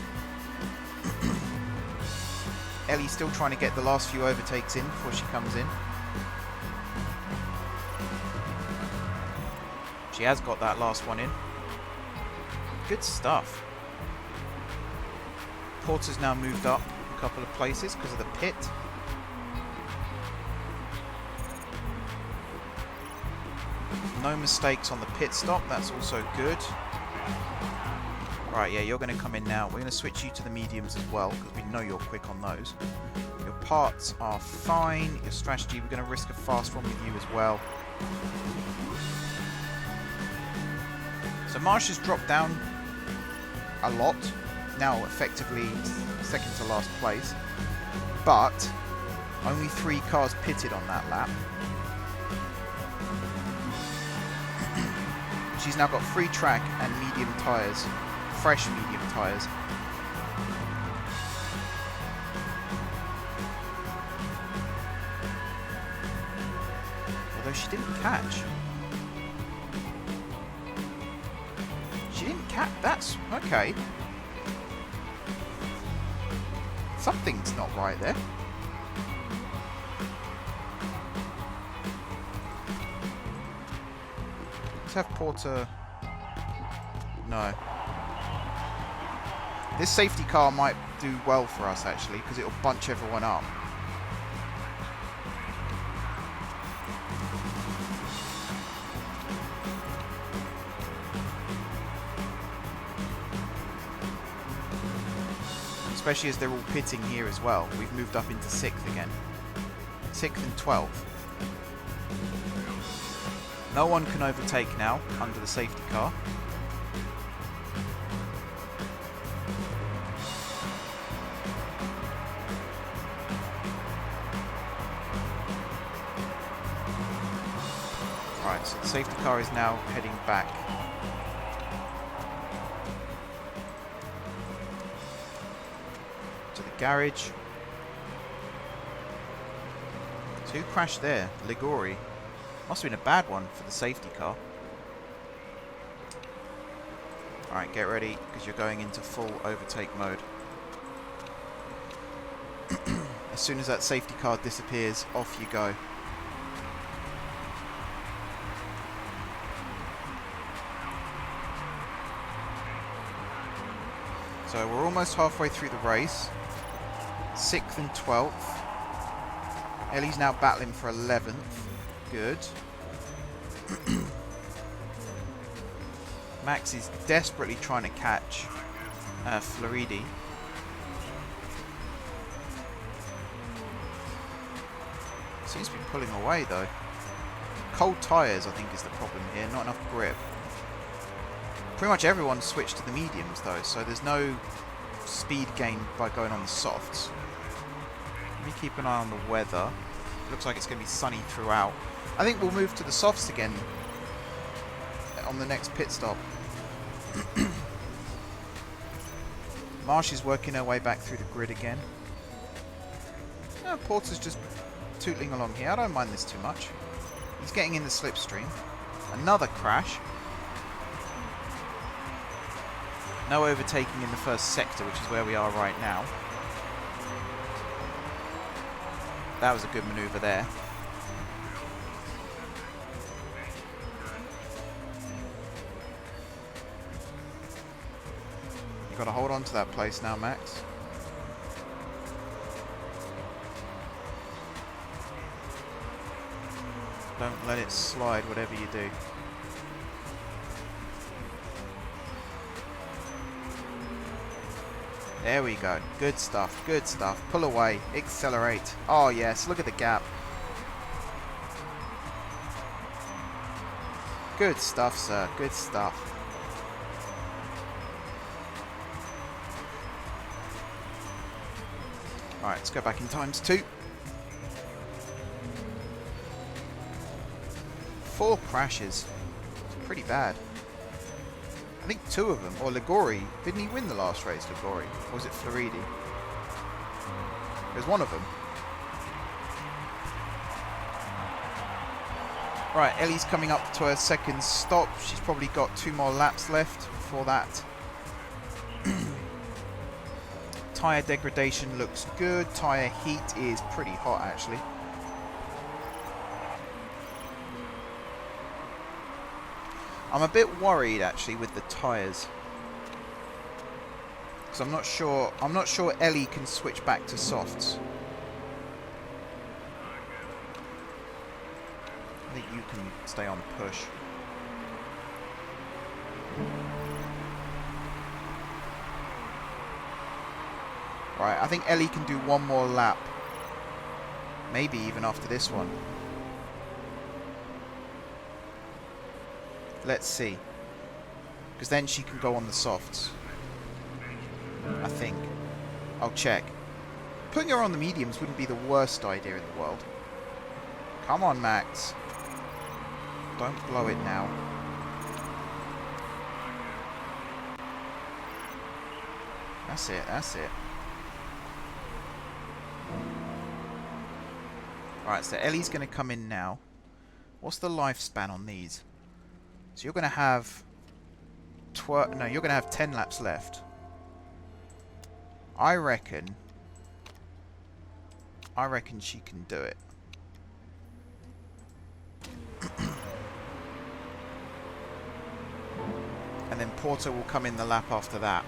Ellie's still trying to get the last few overtakes in before she comes in. She has got that last one in. Good stuff. Porter's now moved up a couple of places because of the pit. No mistakes on the pit stop, that's also good. Right, yeah, you're going to come in now. We're going to switch you to the mediums as well, because we know you're quick on those. Your parts are fine. Your strategy, we're going to risk a fast one with you as well. So Marsh has dropped down a lot. Now effectively 2nd to last place. But only 3 cars pitted on that lap. She's now got free track and medium tyres. Fresh medium tyres. Although she didn't catch. She didn't catch. That's okay. Something's not right there. Let's have Porter. No. This safety car might do well for us actually, because it'll bunch everyone up. Especially as they're all pitting here as well. We've moved up into 6th again. 6th and 12th. No one can overtake now under the safety car. Right, so the safety car is now heading back. To the garage. So who crashed there? Ligori. Must have been a bad one for the safety car. Alright, get ready, because you're going into full overtake mode. As soon as that safety car disappears, off you go. So we're almost halfway through the race. 6th and 12th. Ellie's now battling for 11th. Good. Max is desperately trying to catch Floridi. Seems to be pulling away though. Cold tyres, I think, is the problem here. Not enough grip. Pretty much everyone switched to the mediums though, so there's no speed gain by going on the softs. Let me keep an eye on the weather. It looks like it's going to be sunny throughout. I think we'll move to the softs again on the next pit stop. Marsh is working her way back through the grid again. Porter's just tootling along here. I don't mind this too much. He's getting in the slipstream. Another crash. No overtaking in the first sector, which is where we are right now. That was a good manoeuvre there. You've got to hold on to that place now, Max. Don't let it slide, whatever you do. There we go. Good stuff. Good stuff. Pull away. Accelerate. Oh, yes. Look at the gap. Good stuff, sir. Good stuff. Alright, let's go back in times 2. 4 crashes. It's pretty bad. I think 2 of them. Or Ligori. Didn't he win the last race, Ligori? Or was it Floridi? There's one of them. Right, Ellie's coming up to her second stop. She's probably got 2 more laps left before that. Tyre degradation looks good. Tyre heat is pretty hot, actually. I'm a bit worried actually with the tyres, because I'm not sure Ellie can switch back to softs. I think you can stay on push. Right, I think Ellie can do 1 more lap, maybe even after this one. Let's see. Because then she can go on the softs. I think. I'll check. Putting her on the mediums wouldn't be the worst idea in the world. Come on, Max. Don't blow it now. That's it, that's it. Alright, so Ellie's going to come in now. What's the lifespan on these? So you're going to have you're going to have 10 laps left. I reckon she can do it. And then Porter will come in the lap after that.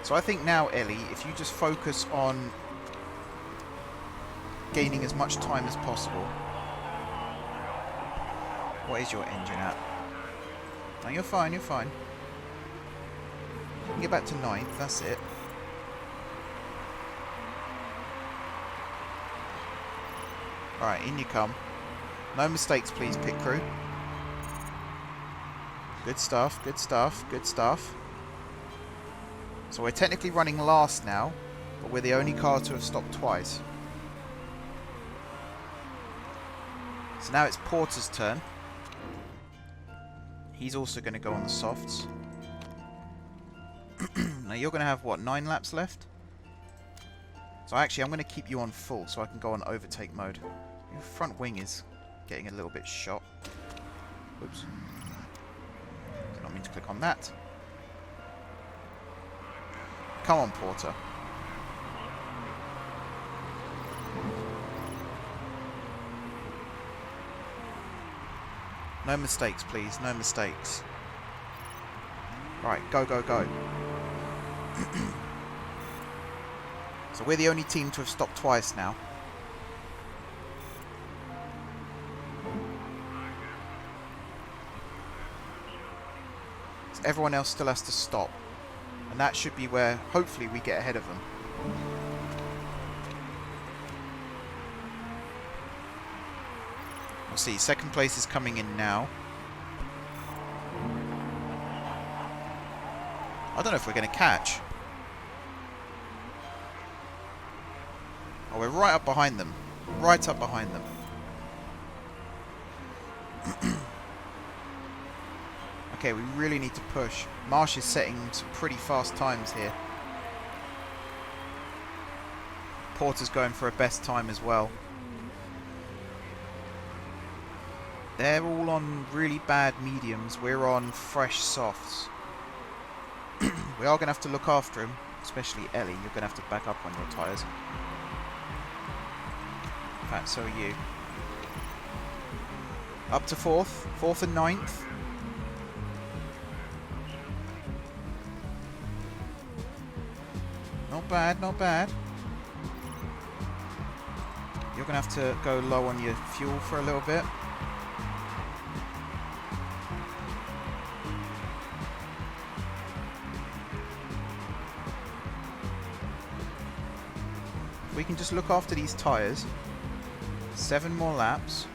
So I think now, Ellie, if you just focus on gaining as much time as possible. What is your engine at? No, you're fine, you're fine. You can get back to 9th, that's it. Alright, in you come. No mistakes, please, pit crew. Good stuff, good stuff, good stuff. So we're technically running last now, but we're the only car to have stopped twice. So now it's Porter's turn. He's also going to go on the softs. Now you're going to have, what, 9 laps left? So actually I'm going to keep you on full so I can go on overtake mode. Your front wing is getting a little bit shot. Oops. Did not mean to click on that. Come on, Porter. No mistakes, please. No mistakes. Right, go, go, go. So we're the only team to have stopped twice now. So everyone else still has to stop. And that should be where, hopefully, we get ahead of them. see. Second place is coming in now. I don't know if we're going to catch. Oh, we're right up behind them. Right up behind them. Okay, we really need to push. Marsh is setting some pretty fast times here. Porter's going for a best time as well. They're all on really bad mediums. We're on fresh softs. We are going to have to look after him, especially Ellie. You're going to have to back up on your tyres. In fact, so are you. Up to 4th. 4th and 9th. Not bad, not bad. You're going to have to go low on your fuel for a little bit. If we can just look after these tyres. 7 more laps.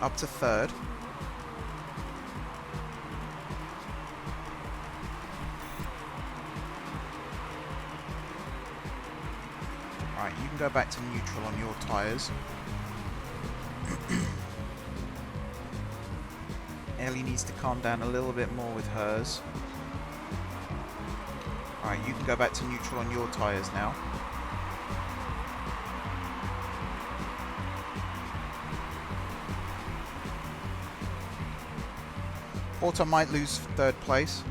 Up to 3rd. Right, you can go back to neutral on your tyres. Ellie needs to calm down a little bit more with hers. Alright, you can go back to neutral on your tyres now. Porter might lose 3rd place.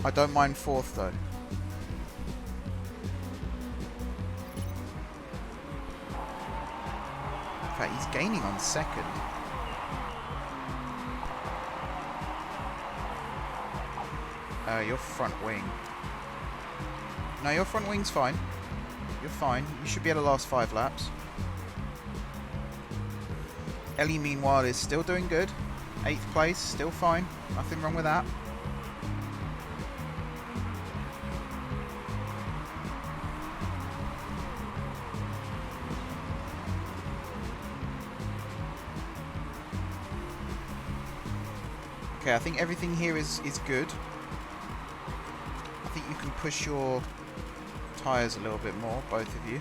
I don't mind 4th though. In fact, he's gaining on 2nd. Your front wing. No, your front wing's fine. You're fine. You should be able to last 5 laps. Ellie, meanwhile, is still doing good. 8th place, still fine. Nothing wrong with that. Okay, I think everything here is good. I think you can push your tyres a little bit more, both of you.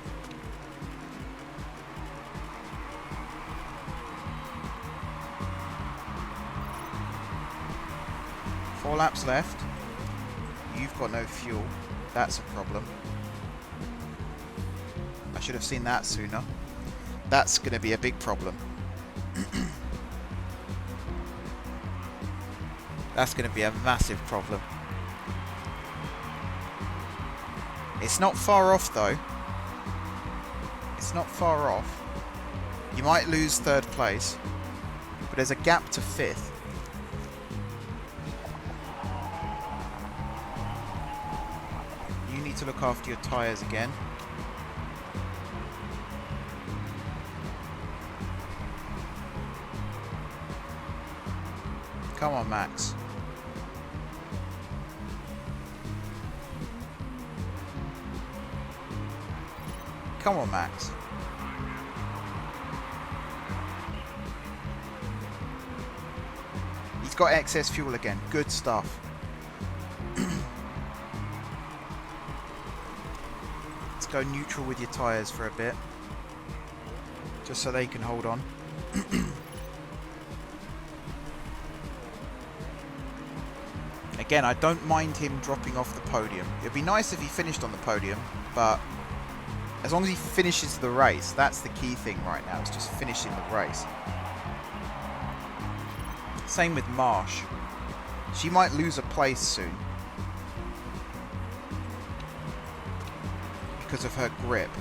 Four laps left. You've got no fuel. That's a problem. I should have seen that sooner. That's going to be a big problem. That's going to be a massive problem. It's not far off though. It's not far off. You might lose 3rd place, but there's a gap to 5th. You need to look after your tyres again. Come on, Max. Come on, Max. He's got excess fuel again. Good stuff. Let's go neutral with your tyres for a bit. Just so they can hold on. Again, I don't mind him dropping off the podium. It'd be nice if he finished on the podium, but as long as he finishes the race, that's the key thing right now. It's just finishing the race. Same with Marsh. She might lose a place soon because of her grip.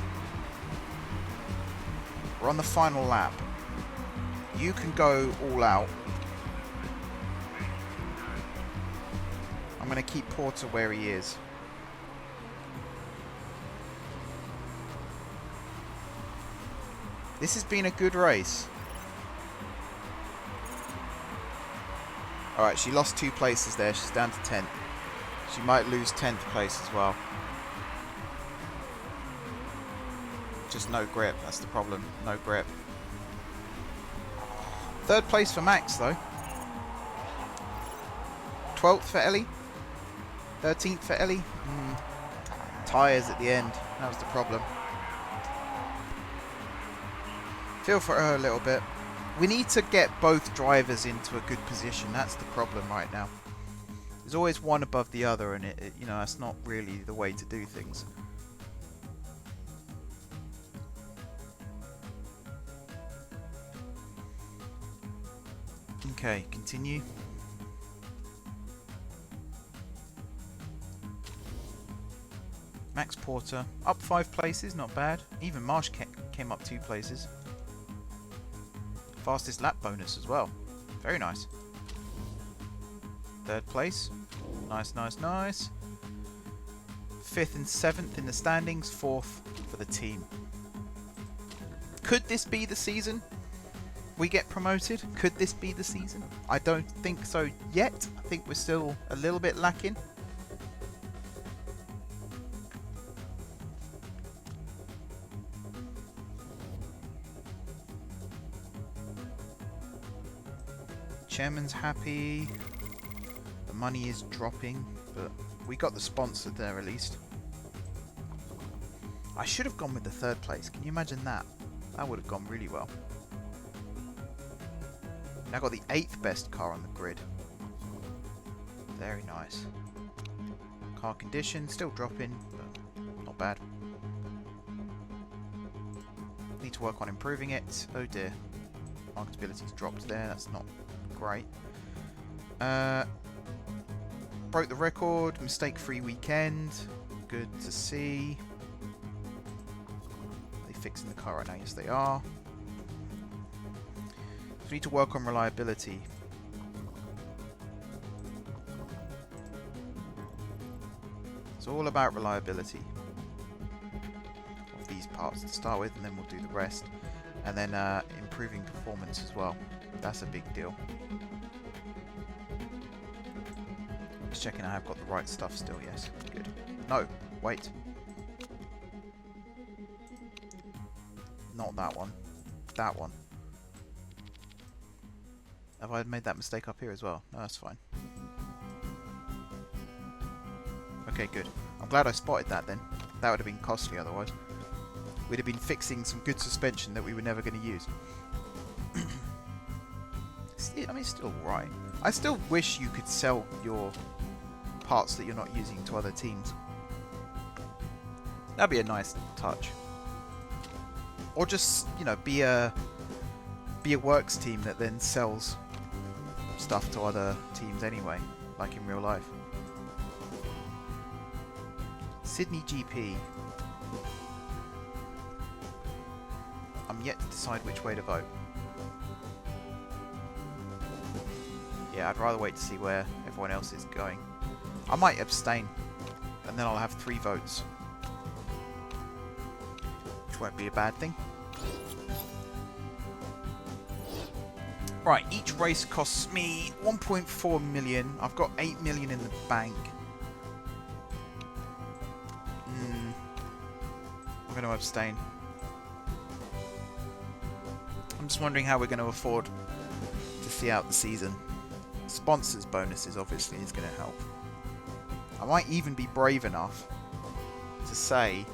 We're on the final lap. You can go all out. I'm going to keep Porter where he is. This has been a good race. Alright, she lost 2 places there. She's down to 10th. She might lose 10th place as well. Just no grip, that's the problem. No grip. 3rd place for Max though. 12th for Ellie. 13th for Ellie. Tyres at the end. That was the problem. Feel for her a little bit. We need to get both drivers into a good position. That's the problem right now. There's always one above the other, and you know, that's not really the way to do things. Okay, continue. Max Porter up 5 places, not bad. Even Marsh came up 2 places. Fastest lap bonus as well. Very nice. 3rd place. Nice, nice, nice. 5th and 7th in the standings. 4th for the team. Could this be the season we get promoted? Could this be the season? I don't think so yet. I think we're still a little bit lacking. Chairman's happy. The money is dropping, but we got the sponsor there at least. I should have gone with the 3rd place. Can you imagine that? That would have gone really well. Now got the 8th best car on the grid. Very nice. Car condition still dropping, but not bad. Need to work on improving it. Oh dear. Marketability's dropped there. That's not great. Broke the record. Mistake-free weekend. Good to see. Are they fixing the car right now? Yes, they are. So we need to work on reliability. It's all about reliability of these parts to start with, and then we'll do the rest. And then improving performance as well. That's a big deal. Just checking I have got the right stuff still. Yes, good. No, wait. Not that one. That one. Have I made that mistake up here as well? No, that's fine. Okay, good. I'm glad I spotted that then. That would have been costly otherwise. We'd have been fixing some good suspension that we were never going to use. I mean, it's still alright. I still wish you could sell your parts that you're not using to other teams. That'd be a nice touch. Or just, you know, be a works team that then sells stuff to other teams anyway, like in real life. Sydney GP. I'm yet to decide which way to vote. Yeah, I'd rather wait to see where everyone else is going. I might abstain, and then I'll have 3 votes. Which won't be a bad thing. Right, each race costs me 1.4 million. I've got 8 million in the bank. I'm going to abstain. I'm just wondering how we're going to afford to see out the season. Sponsors bonuses obviously is going to help. I might even be brave enough to say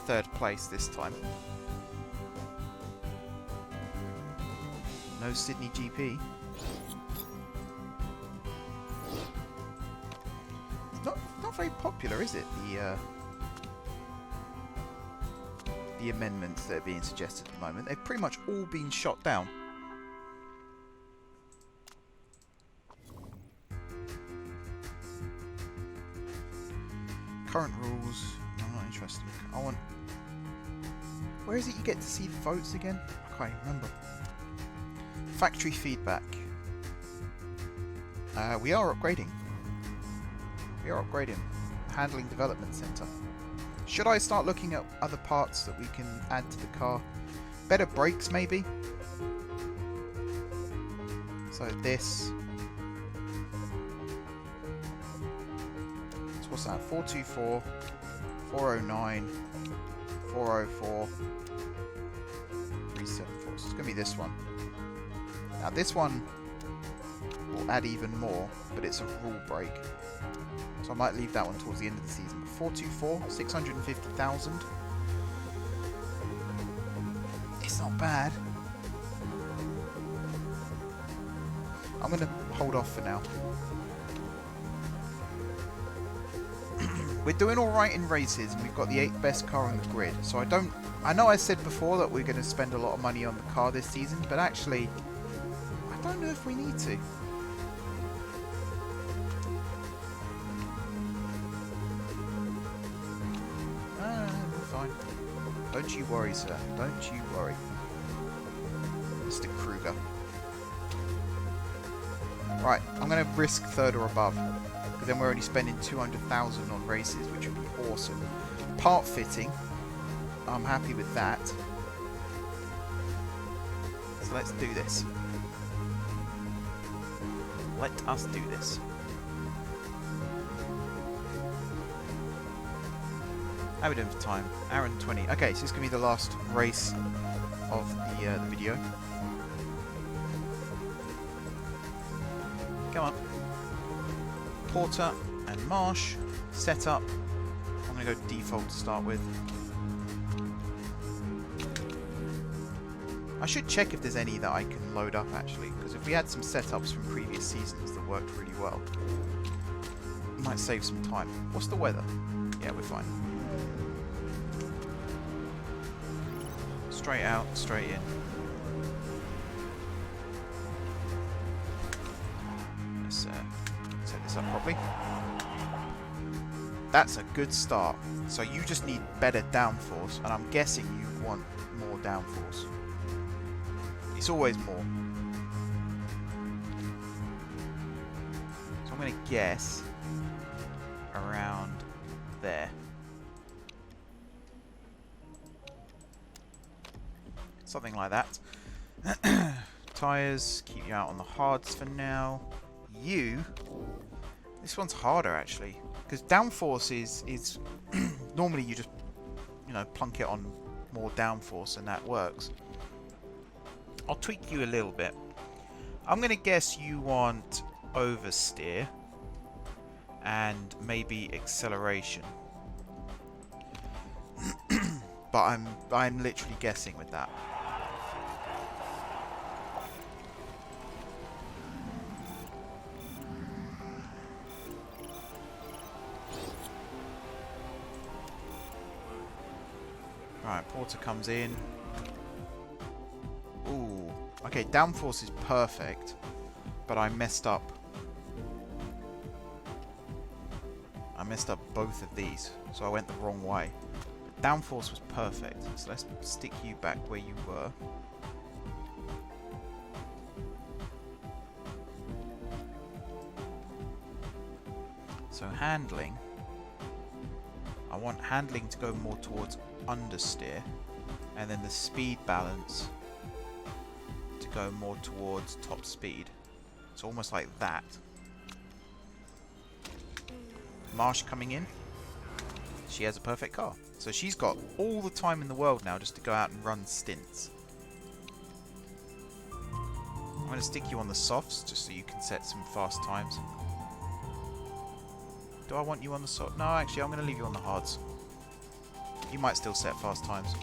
3rd place this time. No Sydney GP. It's not very popular, is it? The amendments that are being suggested at the moment. They've pretty much all been shot down. Current rules. I'm not interested. I want. Where is it you get to see the votes again? I can't even remember. Factory feedback. We are upgrading. We are upgrading. Handling Development Center. Should I start looking at other parts that we can add to the car? Better brakes, maybe? So this. So what's that? 424, 409, 404, 374. So it's going to be this one. Now this one will add even more, but it's a rule break. So I might leave that one towards the end of the season. But 424, 650,000. It's not bad. I'm going to hold off for now. We're doing alright in races, and we've got the 8th best car on the grid. So I know I said before that we're going to spend a lot of money on the car this season, but actually, I don't know if we need to. We're fine. Don't you worry, sir. Don't you worry. Mr. Kruger. Right, I'm going to risk 3rd or above. Because then we're only spending 200,000 on races, which would be awesome. Part fitting. I'm happy with that. So let's do this. Let us do this. How are we doing for time? Hour and 20. Okay, so this is going to be the last race of the video. Come on. Porter and Marsh. Set up. I'm going to go default to start with. I should check if there's any that I can load up actually, because if we had some setups from previous seasons that worked really well, it might save some time. What's the weather? Yeah, we're fine. Straight out, straight in. Let's set this up properly. That's a good start. So you just need better downforce, and I'm guessing you want more downforce. It's always more. So I'm going to guess around there. Something like that. Tyres, keep you out on the hards for now. This one's harder actually, because downforce is normally you just, you know, plunk it on more downforce and that works. I'll tweak you a little bit. I'm going to guess you want oversteer and maybe acceleration. But I'm literally guessing with that. Right, Porter comes in. Ooh. Okay, downforce is perfect, but I messed up. I messed up both of these, so I went the wrong way. But downforce was perfect, so let's stick you back where you were. So handling. I want handling to go more towards understeer, and then the speed balance to go more towards top speed. It's almost like that. Marsh coming in. She has a perfect car. So she's got all the time in the world now just to go out and run stints. I'm going to stick you on the softs just so you can set some fast times. Do I want you on the soft? No, actually I'm going to leave you on the hards. You might still set fast times.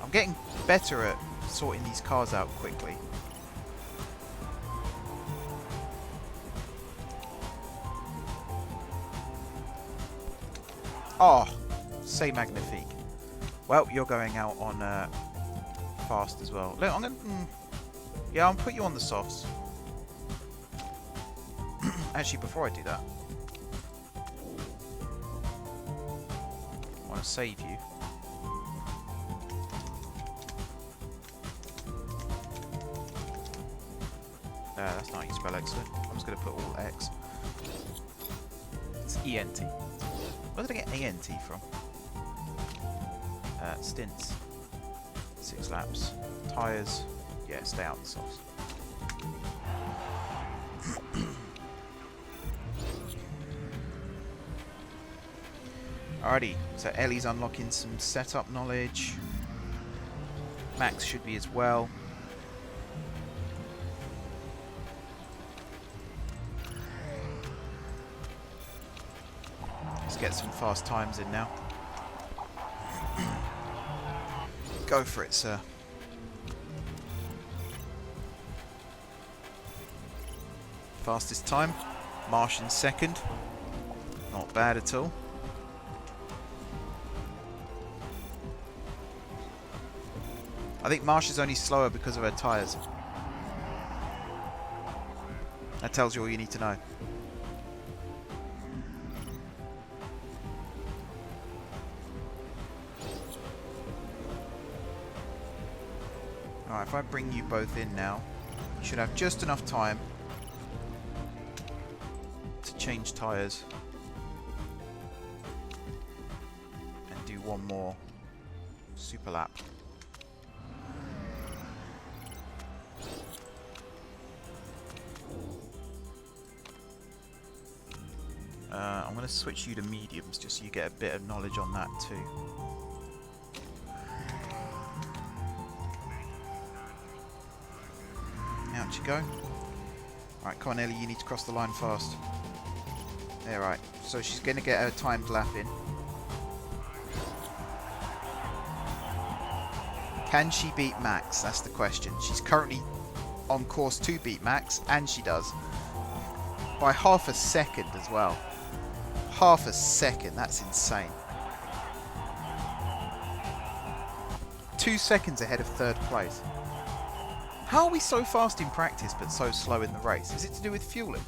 I'm getting better at sorting these cars out quickly. Oh, c'est magnifique. Well, you're going out on fast as well. Look, I'm gonna, yeah, I'll put you on the softs. Actually, before I do that, I want to save you. That's not how you spell excellent. I'm just going to put all X. It's ENT. Where did I get ANT from? Stints. 6 laps. Tyres. Yeah, stay out in the softs. Alrighty, so Ellie's unlocking some setup knowledge. Max should be as well. Let's get some fast times in now. Go for it, sir. Fastest time, Marsh in second. Not bad at all. I think Marsh is only slower because of her tyres. That tells you all you need to know. Alright, if I bring you both in now, you should have just enough time to change tyres and do one more super lap. I'm going to switch you to mediums just so you get a bit of knowledge on that too. Out you go. Alright, come on Ellie, you need to cross the line fast. There, right. So she's going to get her timed lap in. Can she beat Max? That's the question. She's currently on course to beat Max, and she does. By half a second as well. Half a second, that's insane. 2 seconds ahead of third place. How are we so fast in practice but so slow in the race? Is it to do with fueling?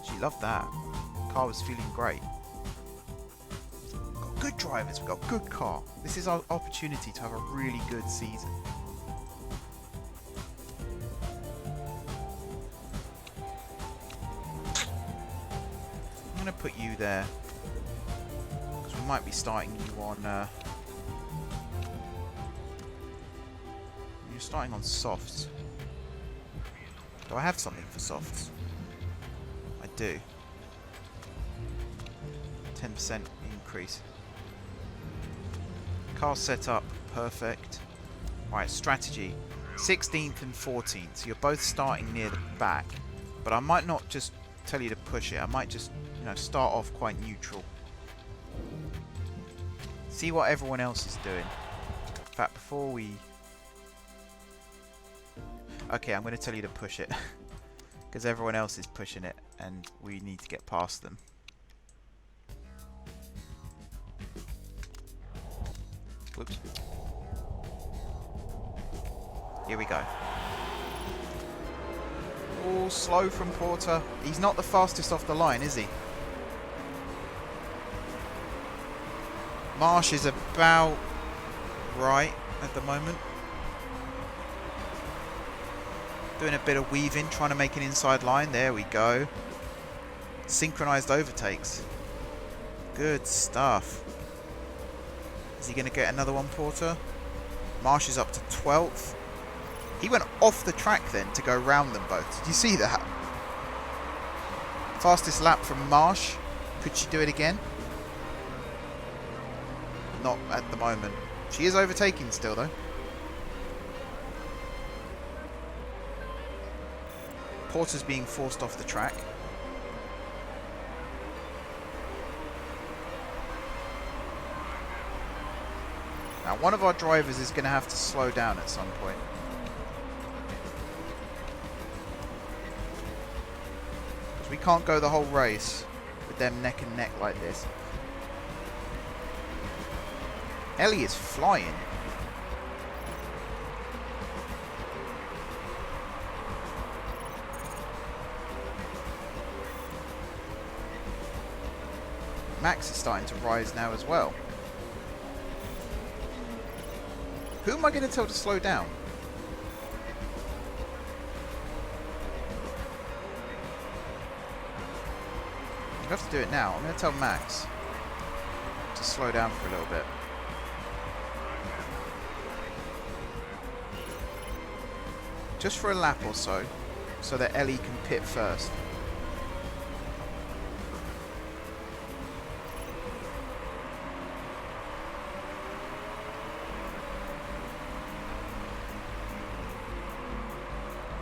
She loved that. Car was feeling great. We've got good drivers, we've got a good car. This is our opportunity to have a really good season. I'm going to put you there because we might be starting you on you're starting on softs. Do I have something for softs? I do. 10% increase. Car setup, perfect. Right, strategy. 16th and 14th. So you're both starting near the back. But I might not just tell you to push it. I might just, you know, start off quite neutral. See what everyone else is doing. In fact, before we... Okay, I'm going to tell you to push it. Because everyone else is pushing it and we need to get past them. Whoops. Here we go. Oh, slow from Porter. He's not the fastest off the line, is he? Marsh is about right at the moment. Doing a bit of weaving, trying to make an inside line. There we go. Synchronized overtakes. Good stuff. Is he going to get another one, Porter? Marsh is up to 12th. He went off the track then to go round them both. Did you see that? Fastest lap from Marsh. Could she do it again? Not at the moment. She is overtaking still though. Porter's being forced off the track. Now one of our drivers is going to have to slow down at some point. Because we can't go the whole race with them neck and neck like this. Ellie is flying. Max is starting to rise now as well. Who am I going to tell to slow down? I have to do it now. I'm going to tell Max to slow down for a little bit. Just for a lap or so that Ellie can pit first.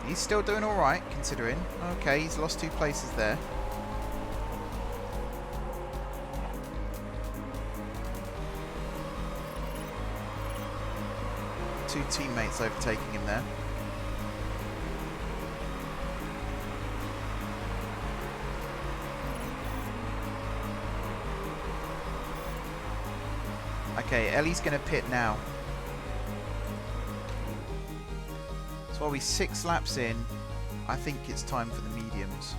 He's still doing alright, considering. Okay, he's lost 2 places there. Two teammates overtaking him there. Okay, Ellie's going to pit now. So while we're 6 laps in, I think it's time for the mediums.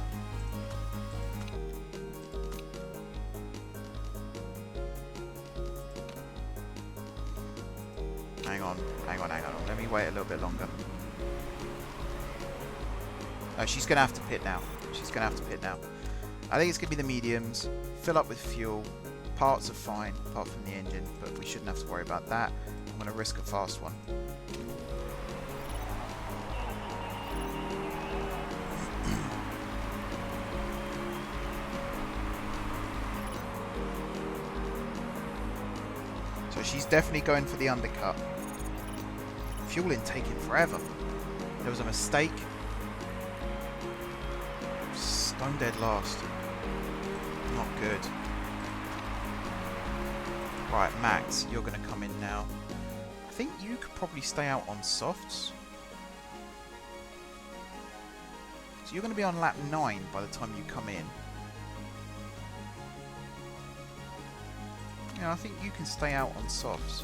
Hang on. Let me wait a little bit longer. Oh, she's going to have to pit now. I think it's going to be the mediums. Fill up with fuel. Parts are fine, apart from the engine, but we shouldn't have to worry about that. I'm going to risk a fast one. So she's definitely going for the undercut. Fuel intake taking forever. There was a mistake. Stone dead last. Not good. Right, Max, you're going to come in now. I think you could probably stay out on softs. So you're going to be on lap 9 by the time you come in. Yeah, I think you can stay out on softs.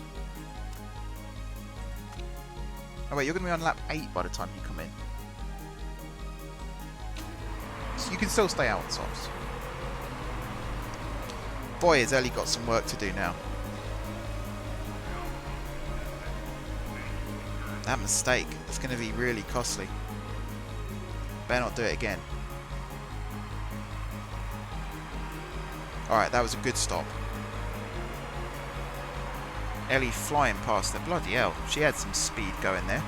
Oh wait, you're going to be on lap 8 by the time you come in. So you can still stay out on softs. Boy, has Ellie got some work to do now. That mistake, it's going to be really costly. Better not do it again. Alright, that was a good stop. Ellie flying past there. Bloody hell, she had some speed going there.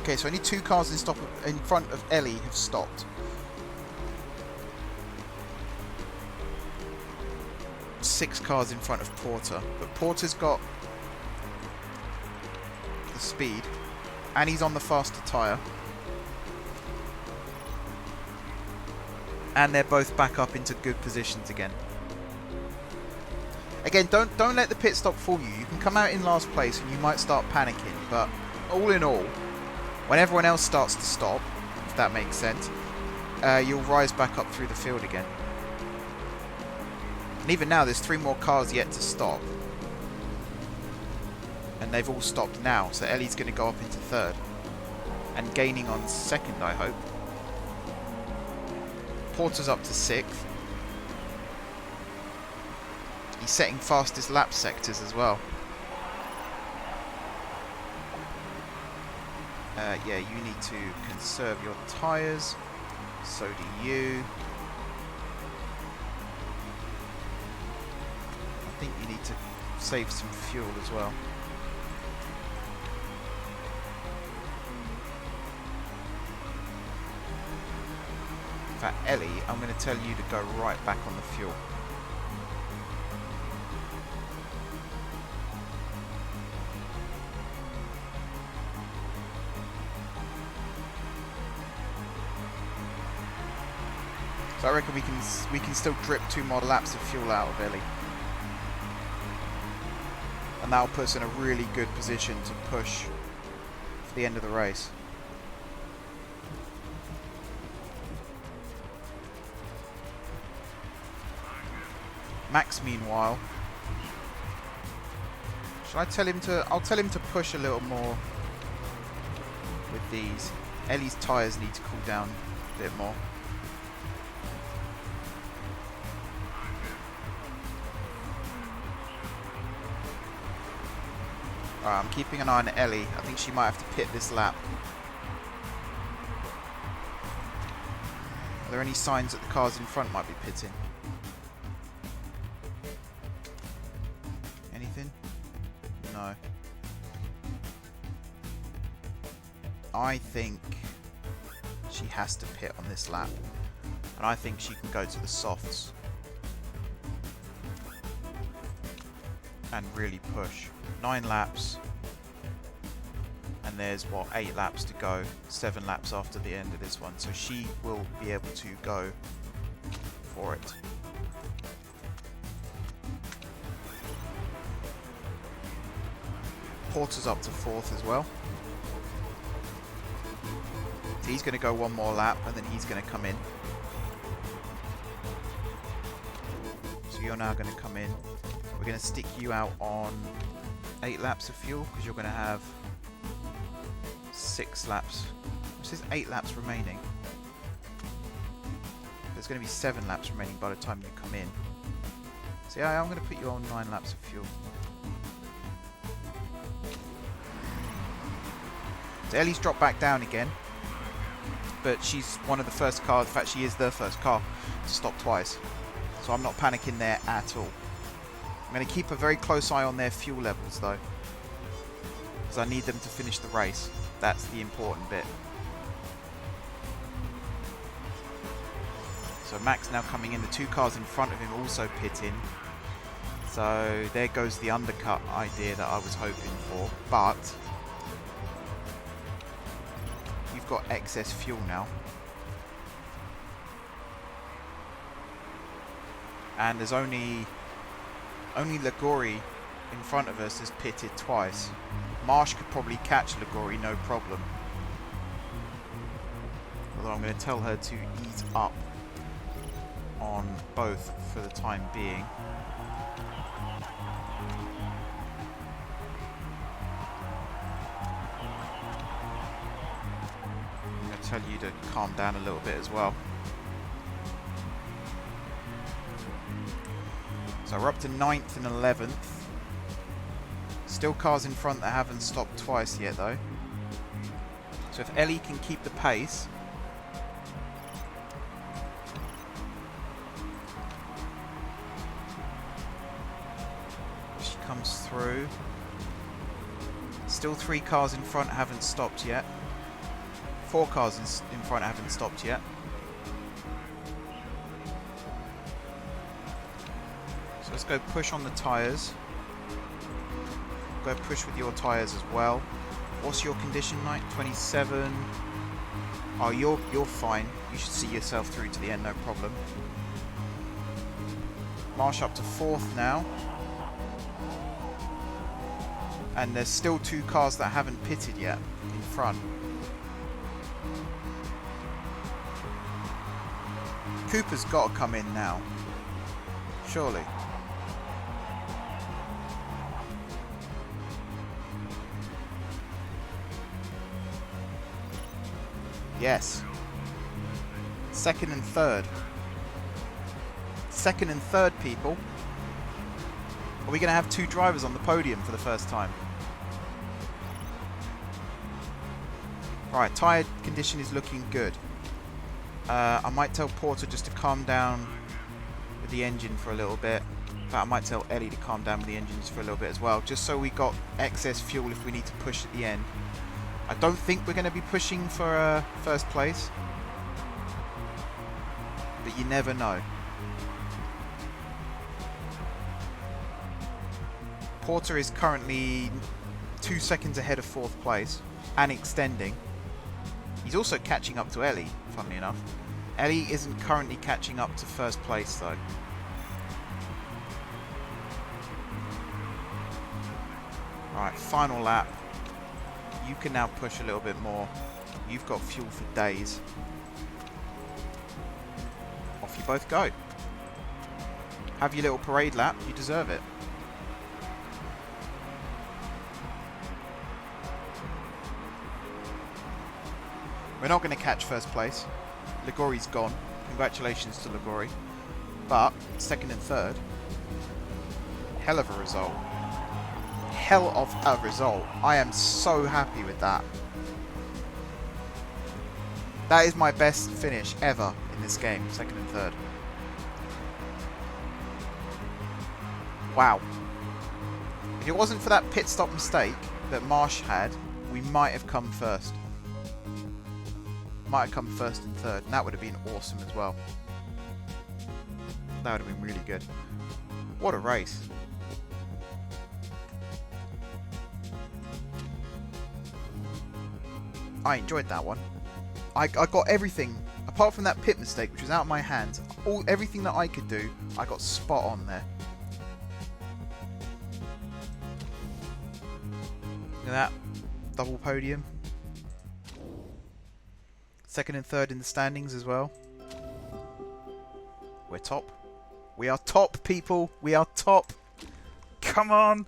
Okay, so only 2 cars in front of Ellie have stopped. 6 cars in front of Porter, but Porter's got the speed and he's on the faster tyre, and they're both back up into good positions again. Again, don't let the pit stop fool you. You can come out in last place and you might start panicking, but all in all, when everyone else starts to stop, if that makes sense, you'll rise back up through the field again. And even now, there's 3 more cars yet to stop. And they've all stopped now, so Ellie's going to go up into 3rd. And gaining on 2nd, I hope. Porter's up to 6th. He's setting fastest lap sectors as well. Yeah, you need to conserve your tyres. So do you. I think you need to save some fuel as well. In fact, Ellie, I'm going to tell you to go right back on the fuel. So I reckon we can still drip 2 more laps of fuel out of Ellie. And that'll put us in a really good position to push for the end of the race. Max, meanwhile, shall I tell him to... I'll tell him to push a little more with these. Ellie's tyres need to cool down a bit more. Alright, I'm keeping an eye on Ellie. I think she might have to pit this lap. Are there any signs that the cars in front might be pitting? Anything? No. I think she has to pit on this lap. And I think she can go to the softs. And really push. 9 laps. and there's what, 8 laps to go, 7 laps after the end of this one, so she will be able to go for it. Porter's up to 4th as well. So he's going to go one more lap and then he's going to come in. So you're now going to come in. We're going to stick you out on 8 laps of fuel because you're going to have 6 laps. It says 8 laps remaining. There's going to be 7 laps remaining by the time you come in. So yeah, I'm going to put you on 9 laps of fuel. So Ellie's dropped back down again, but she's one of the first cars, in fact she is the first car to stop twice. So I'm not panicking there at all. I'm going to keep a very close eye on their fuel levels though, because I need them to finish the race. That's the important bit. So Max now coming in, the 2 cars in front of him also pit in. So there goes the undercut idea that I was hoping for, but you've got excess fuel now. And there's only Ligori in front of us has pitted twice. Marsh could probably catch Ligori, no problem. Although I'm going to tell her to ease up on both for the time being. I'm going to tell you to calm down a little bit as well. So we're up to 9th and 11th. Still cars in front that haven't stopped twice yet though. So if Ellie can keep the pace, she comes through. Still 3 cars in front haven't stopped yet. 4 cars in front haven't stopped yet. So let's go push on the tyres. Go push with your tyres as well. What's your condition like? 27. Oh, you're fine. You should see yourself through to the end, no problem. Marsh up to 4th now. And there's still 2 cars that haven't pitted yet in front. Cooper's got to come in now. Surely. Yes. 2nd and 3rd. 2nd and 3rd, people. Are we going to have 2 drivers on the podium for the first time? Right, tyre condition is looking good. I might tell Porter just to calm down with the engine for a little bit. In fact, I might tell Ellie to calm down with the engines for a little bit as well, just so we got excess fuel if we need to push at the end. I don't think we're going to be pushing for first place, but you never know. Porter is currently 2 seconds ahead of 4th place and extending. He's also catching up to Ellie, funnily enough. Ellie isn't currently catching up to 1st place though. Alright, final lap. You can now push a little bit more. You've got fuel for days. Off you both go. Have your little parade lap. You deserve it. We're not going to catch 1st place. Ligori's gone. Congratulations to Ligori. But 2nd and 3rd. Hell of a result. Hell of a result. I am so happy with that. That is my best finish ever in this game, 2nd and 3rd. Wow. If it wasn't for that pit stop mistake that Marsh had, we might have come 1st. Might have come 1st and 3rd, and that would have been awesome as well. That would have been really good. What a race. I enjoyed that one. I got everything, apart from that pit mistake, which was out of my hands. Everything that I could do, I got spot on there. Look at that. Double podium. Second and third in the standings as well. We're top. We are top, people. We are top. Come on.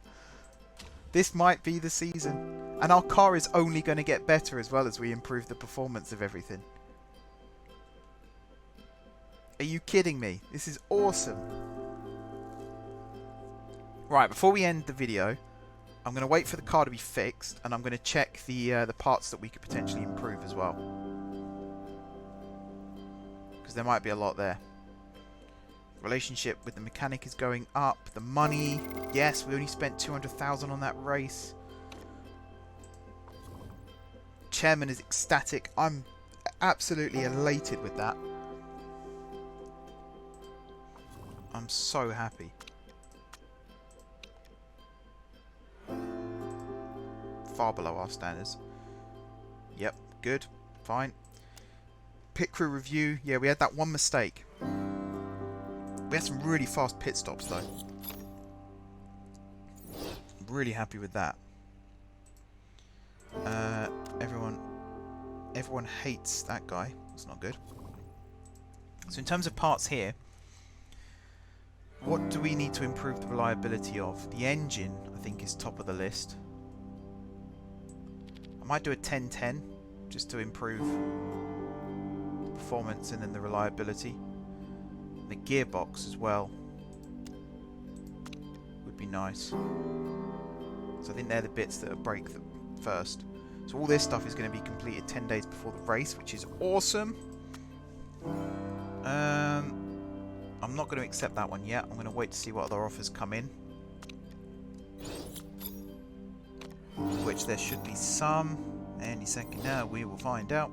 This might be the season. And our car is only going to get better as well as we improve the performance of everything. Are you kidding me? This is awesome. Right, before we end the video, I'm going to wait for the car to be fixed, and I'm going to check the parts that we could potentially improve as well. Because there might be a lot there. Relationship with the mechanic is going up. The money, yes, we only spent 200,000 on that race. Chairman is ecstatic. I'm absolutely elated with that. I'm so happy. Far below our standards. Yep, good, fine. Pit crew review. Yeah, we had that one mistake. We had some really fast pit stops though. Really happy with that. Everyone hates that guy. That's not good. So in terms of parts here, what do we need to improve the reliability of? The engine, I think, is top of the list. I might do a 10-10 just to improve the performance and then the reliability. The gearbox as well would be nice. So I think they're the bits that break first. So all this stuff is going to be completed 10 days before the race, which is awesome. I'm not going to accept that one yet. I'm going to wait to see what other offers come in. Which there should be some. Any second now, we will find out.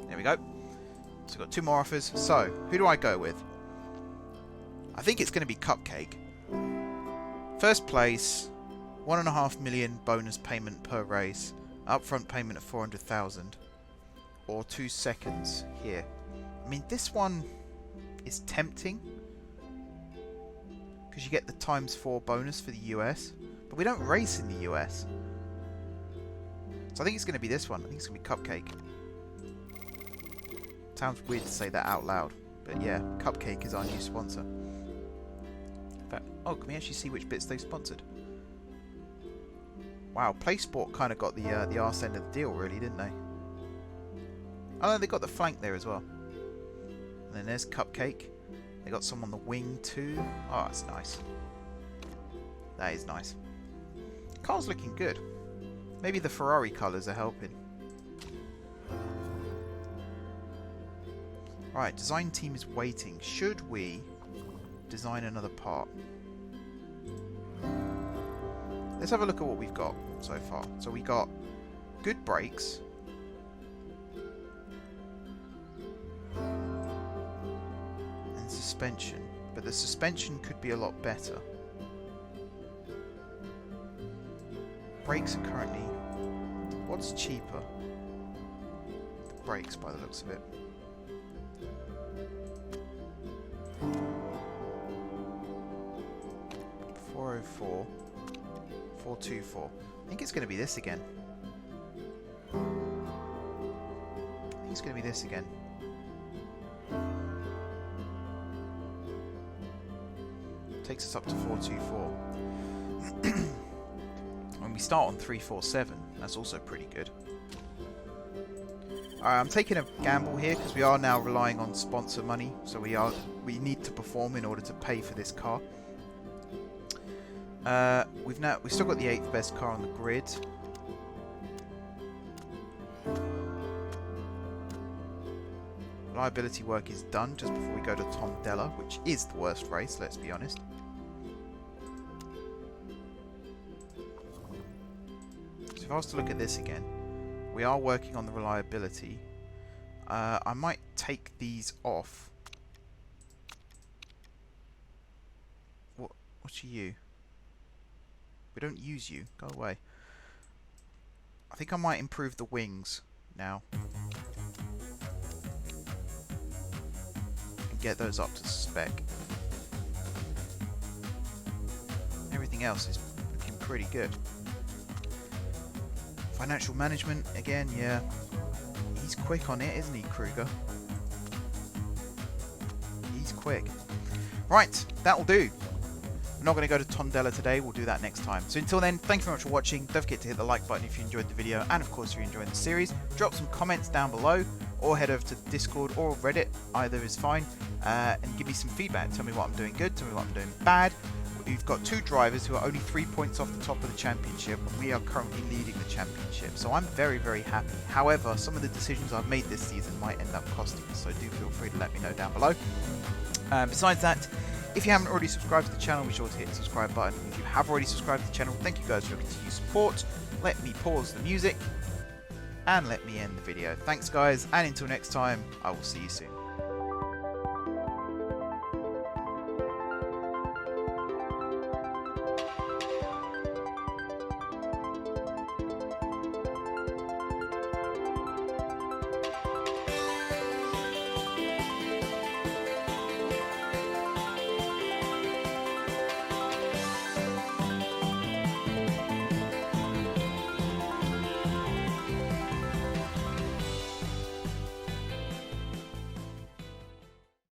There we go. So we've got 2 more offers. So, who do I go with? I think it's going to be Cupcake. First place, 1.5 million bonus payment per race, upfront payment of 400,000, or 2 seconds here. I mean, this one is tempting because you get the ×4 bonus for the US, but we don't race in the US. So I think it's going to be this one. I think it's going to be Cupcake. Sounds weird to say that out loud, but yeah, Cupcake is our new sponsor. Oh, can we actually see which bits they've sponsored? Wow, PlaySport kind of got the arse end of the deal, really, didn't they? Oh, no, they got the flank there as well. And then there's Cupcake. They got some on the wing too. Oh, that's nice. That is nice. Car's looking good. Maybe the Ferrari colours are helping. Right, design team is waiting. Should we design another part? Let's have a look at what we've got so far. So we got good brakes. And suspension. But the suspension could be a lot better. Brakes are currently... What's cheaper? The brakes, by the looks of it. $404. 424. I think it's going to be this again. I think it's going to be this again. Takes us up to 424. When we start on 347, that's also pretty good. I'm taking a gamble here because we are now relying on sponsor money, so we need to perform in order to pay for this car. We've still got the 8th best car on the grid. Reliability work is done just before we go to Tom Della, which is the worst race, let's be honest. So if I was to look at this again, we are working on the reliability. I might take these off. What's you? We don't use you. Go away. I think I might improve the wings now. And get those up to spec. Everything else is looking pretty good. Financial management, again, yeah. He's quick on it, isn't he, Kruger? He's quick. Right, that'll do. We're not going to go to Tondela today, we'll do that next time. So until then, thank you very much for watching. Don't forget to hit the like button if you enjoyed the video, and of course if you're enjoying the series. Drop some comments down below, or head over to Discord or Reddit, either is fine, and give me some feedback. Tell me what I'm doing good, tell me what I'm doing bad. We've got 2 drivers who are only 3 points off the top of the championship, and we are currently leading the championship, so I'm very, very happy. However, some of the decisions I've made this season might end up costing us, so do feel free to let me know down below. Besides that, if you haven't already subscribed to the channel, be sure to hit the subscribe button. If you have already subscribed to the channel, thank you guys for your continued support. Let me pause the music, and let me end the video. Thanks guys, and until next time, I will see you soon.